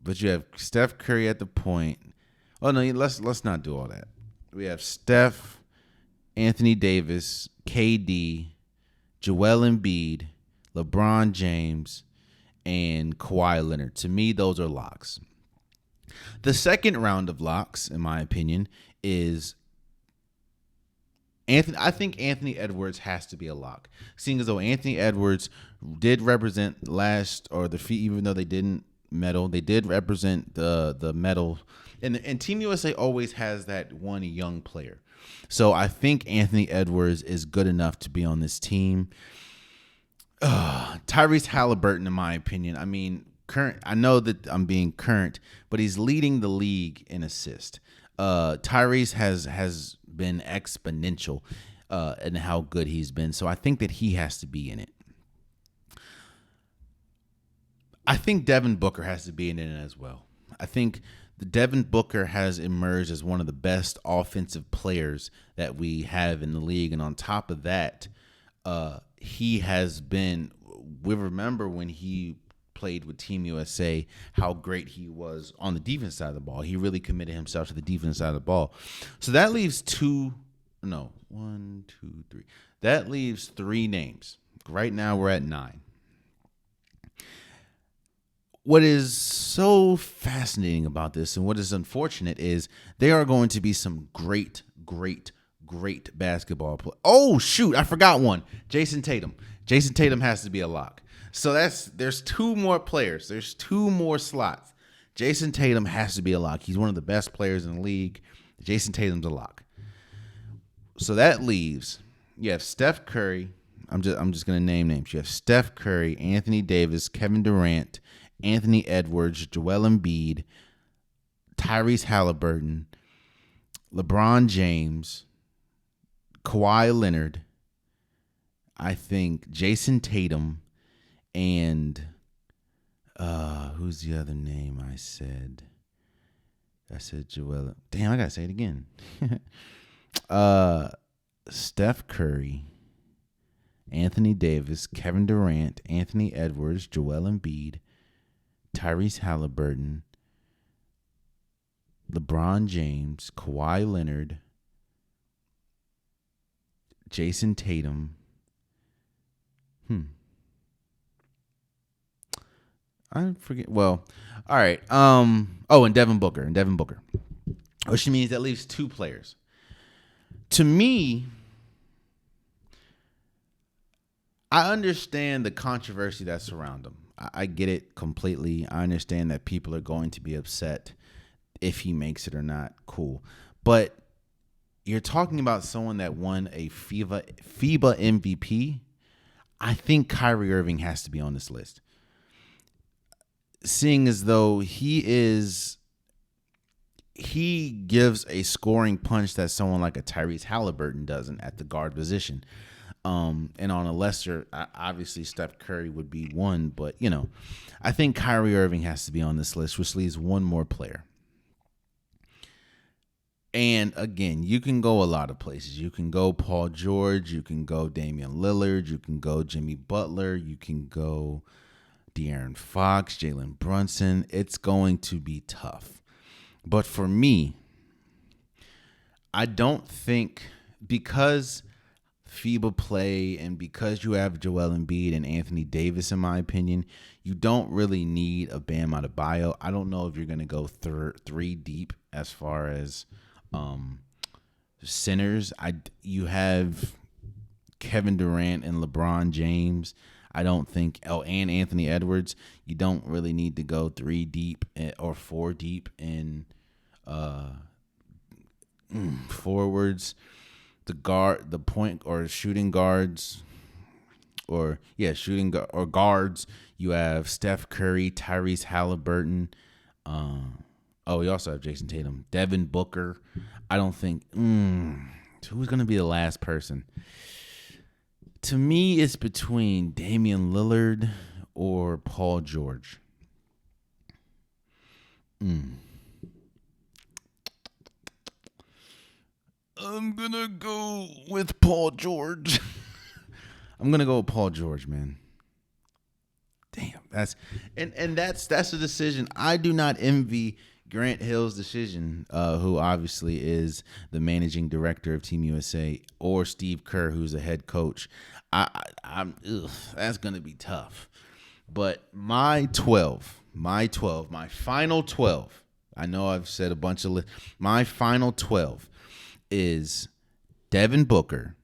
But you have Steph Curry at the point. Oh no, let's not do all that. We have Steph, Anthony Davis, KD, Joel Embiid, LeBron James, and Kawhi Leonard. To me, those are locks. The second round of locks, in my opinion, is Anthony. I think Anthony Edwards has to be a lock, seeing as though Anthony Edwards did represent even though they didn't medal, they did represent the medal, and Team USA always has that one young player. So I think Anthony Edwards is good enough to be on this team. Tyrese Halliburton, in my opinion, I mean, current. I know that I'm being current, but he's leading the league in assist. Tyrese has been exponential in how good he's been, so I think that he has to be in it. I think Devin Booker has to be in it as well. I think Devin Booker has emerged as one of the best offensive players that we have in the league, and on top of that, he has been. We remember when he played with Team USA, how great he was on the defense side of the ball. He really committed himself to the defense side of the ball. So that leaves 1, 2, 3. That leaves 3 names. Right now we're at 9. What is so fascinating about this and what is unfortunate is there are going to be some great basketball players. Oh, shoot, I forgot one. Jason Tatum. Jason Tatum has to be a lock. So there's 2 more players. There's 2 more slots. Jason Tatum has to be a lock. He's one of the best players in the league. Jason Tatum's a lock. So that leaves, you have Steph Curry. I'm just going to name names. You have Steph Curry, Anthony Davis, Kevin Durant, Anthony Edwards, Joel Embiid, Tyrese Halliburton, LeBron James, Kawhi Leonard, I think Jason Tatum, and who's the other name I said? I said Joel. Damn, I got to say it again. Steph Curry, Anthony Davis, Kevin Durant, Anthony Edwards, Joel Embiid, Tyrese Halliburton, LeBron James, Kawhi Leonard, Jason Tatum. I forget. Well, all right. And Devin Booker. Which means that leaves 2 players. To me, I understand the controversy that's around him. I get it completely. I understand that people are going to be upset if he makes it or not. Cool. But you're talking about someone that won a FIBA MVP. I think Kyrie Irving has to be on this list. Seeing as though he gives a scoring punch that someone like a Tyrese Halliburton doesn't at the guard position. And on a lesser, obviously Steph Curry would be one, but I think Kyrie Irving has to be on this list, which leaves 1 more player. And again, you can go a lot of places. You can go Paul George, you can go Damian Lillard, you can go Jimmy Butler, you can go De'Aaron Fox, Jalen Brunson. It's going to be tough. But for me, I don't think, because FIBA play, and because you have Joel Embiid and Anthony Davis, in my opinion, you don't really need a Bam Adebayo. I don't know if you're going to go three deep as far as centers. You have Kevin Durant and LeBron James. I don't think, and Anthony Edwards. You don't really need to go three deep or four deep in forwards. The point or shooting guards, or guards. You have Steph Curry, Tyrese Halliburton. We also have Jason Tatum, Devin Booker. I don't think who's going to be the last person. To me, it's between Damian Lillard or Paul George. I'm going to go with Paul George. I'm going to go with Paul George, man. Damn, that's a decision. I do not envy Grant Hill's decision, who obviously is the managing director of Team USA, or Steve Kerr, who's the head coach. That's going to be tough. But my final 12, I know I've said a bunch of my final 12 is Devin Booker,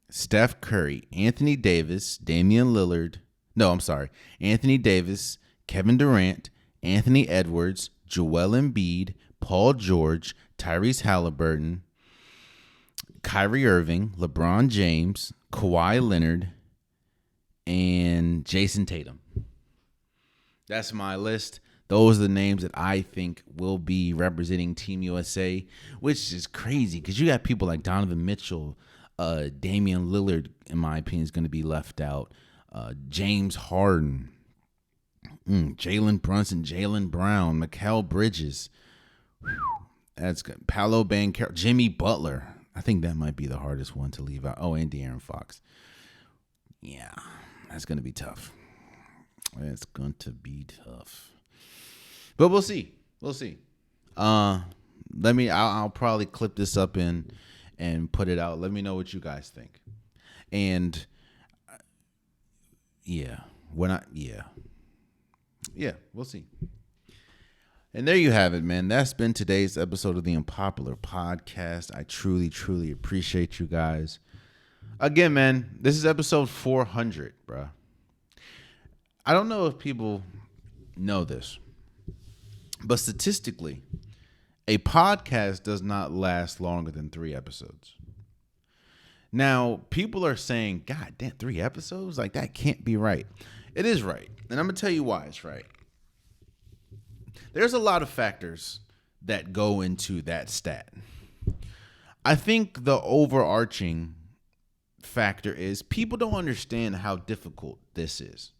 Steph Curry, Anthony Davis, Damian Lillard. No, I'm sorry. Anthony Davis, Kevin Durant, Anthony Edwards, Joel Embiid, Paul George, Tyrese Halliburton, Kyrie Irving, LeBron James, Kawhi Leonard, and Jason Tatum. That's my list. Those are the names that I think will be representing Team USA, which is crazy because you got people like Donovan Mitchell, Damian Lillard, in my opinion, is going to be left out. James Harden, Jalen Brunson, Jaylen Brown, Mikal Bridges. That's good. Paolo Banchero, Jimmy Butler. I think that might be the hardest one to leave out. Oh, and De'Aaron Fox. Yeah, that's going to be tough. It's going to be tough. But we'll see. I'll probably clip this up and put it out. Let me know what you guys think. And we'll see. And there you have it, man. That's been today's episode of the Unpopular Podcast. I truly, truly appreciate you guys. Again, man, this is episode 400, bro. I don't know if people know this, but statistically, a podcast does not last longer than 3 episodes. Now, people are saying, God damn, 3 episodes? Like, that can't be right. It is right. And I'm going to tell you why it's right. There's a lot of factors that go into that stat. I think the overarching factor is people don't understand how difficult this is.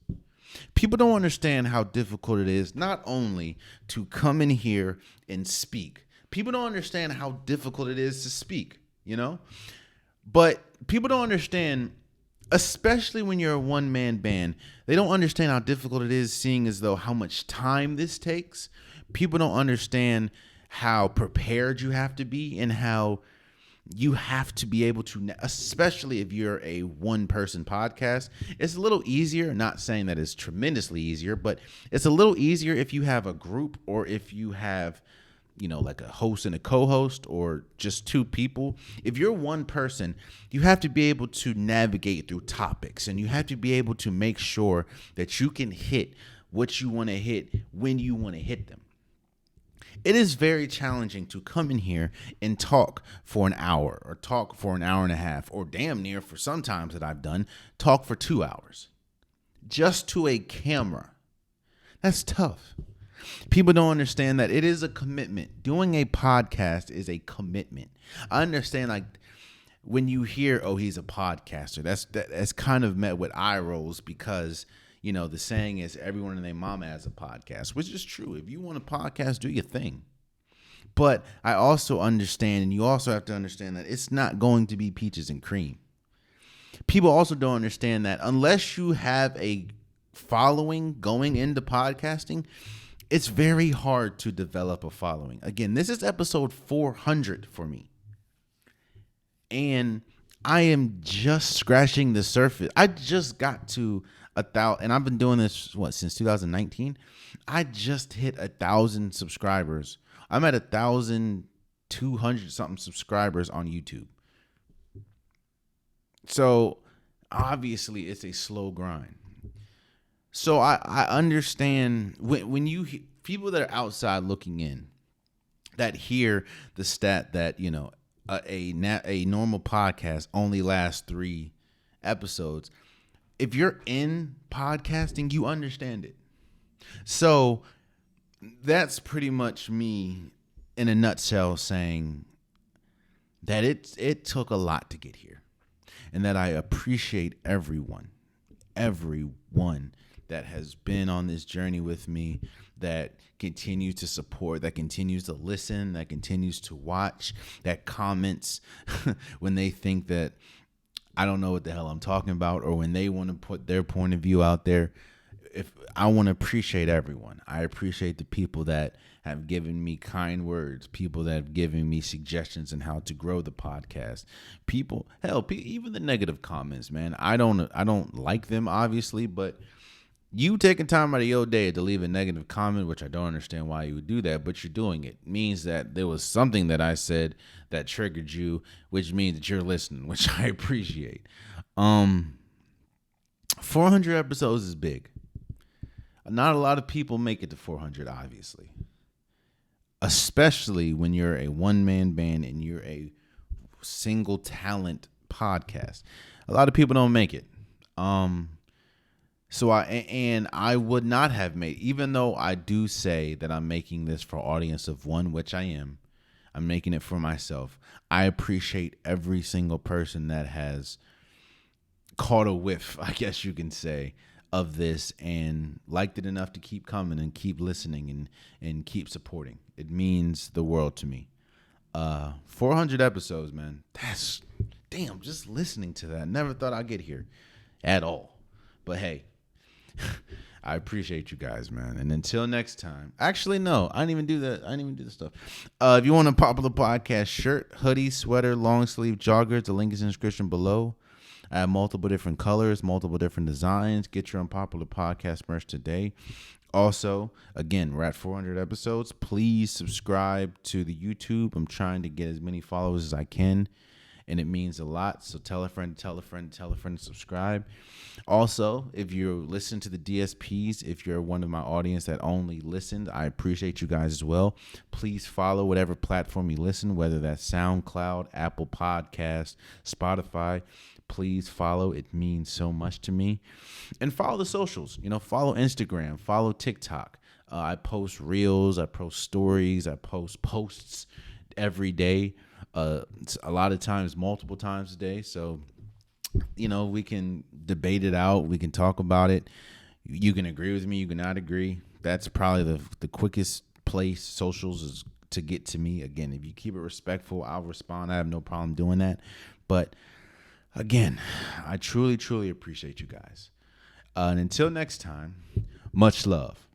People don't understand how difficult it is not only to come in here and speak. People don't understand how difficult it is to speak, But people don't understand, especially when you're a one-man band, they don't understand how difficult it is, seeing as though how much time this takes. People don't understand how prepared you have to be and how you have to be able to, especially if you're a one-person podcast. It's a little easier, not saying that it's tremendously easier, but it's a little easier if you have a group or if you have, like a host and a co-host or just 2 people. If you're one person, you have to be able to navigate through topics and you have to be able to make sure that you can hit what you want to hit when you want to hit them. It is very challenging to come in here and talk for an hour or talk for an hour and a half or damn near, for some times that I've done, talk for 2 hours just to a camera. That's tough. People don't understand that it is a commitment. Doing a podcast is a commitment. I understand, like, when you hear, oh, he's a podcaster, that's kind of met with eye rolls because, the saying is everyone and their mama has a podcast, which is true. If you want a podcast, do your thing. But I also understand, and you also have to understand that it's not going to be peaches and cream. People also don't understand that unless you have a following going into podcasting, it's very hard to develop a following. Again, this is episode 400 for me. And I am just scratching the surface. I just got to 1,000, and I've been doing this since 2019. I just hit 1,000 subscribers. I'm at 1,200 something subscribers on YouTube. So obviously it's a slow grind. So I understand when you people that are outside looking in that hear the stat that a normal podcast only lasts 3 episodes. If you're in podcasting, you understand it. So that's pretty much me in a nutshell saying that it took a lot to get here, and that I appreciate everyone that has been on this journey with me, that continues to support, that continues to listen, that continues to watch, that comments when they think that I don't know what the hell I'm talking about, or when they want to put their point of view out there. If I want to appreciate everyone. I appreciate the people that have given me kind words, people that have given me suggestions on how to grow the podcast. People, hell, even the negative comments, man. I don't like them, obviously, but you taking time out of your day to leave a negative comment, which I don't understand why you would do that, but you're doing it, means that there was something that I said that triggered you, which means that you're listening, which I appreciate. 400 episodes is big. Not a lot of people make it to 400, obviously, especially when you're a one-man band and you're a single talent podcast. A lot of people don't make it. So I would not have made, even though I do say that I'm making this for audience of one, which I am. I'm making it for myself. I appreciate every single person that has caught a whiff, I guess you can say, of this and liked it enough to keep coming and keep listening and keep supporting. It means the world to me. 400 episodes, man. That's damn, just listening to that. Never thought I'd get here at all. But hey, I appreciate you guys, man. And until next time. Actually, no, I didn't even do that. I didn't even do the stuff. If you want a Popular Podcast shirt, hoodie, sweater, long sleeve, joggers, the link is in the description below. I have multiple different colors, multiple different designs. Get your Unpopular Podcast merch today. Also, again, we're at 400 episodes. Please subscribe to the YouTube. I'm trying to get as many followers as I can, and it means a lot. So tell a friend, tell a friend, tell a friend to subscribe. Also, if you listen to the DSPs, if you're one of my audience that only listened, I appreciate you guys as well. Please follow whatever platform you listen, whether that's SoundCloud, Apple Podcast, Spotify. Please follow. It means so much to me. And follow the socials. Follow Instagram, follow TikTok. I post reels, I post stories, I post posts every day. A lot of times, multiple times a day. So, we can debate it out. We can talk about it. You can agree with me. You cannot agree. That's probably the quickest place, socials, is to get to me. Again, if you keep it respectful, I'll respond. I have no problem doing that. But again, I truly, truly appreciate you guys. And until next time, much love.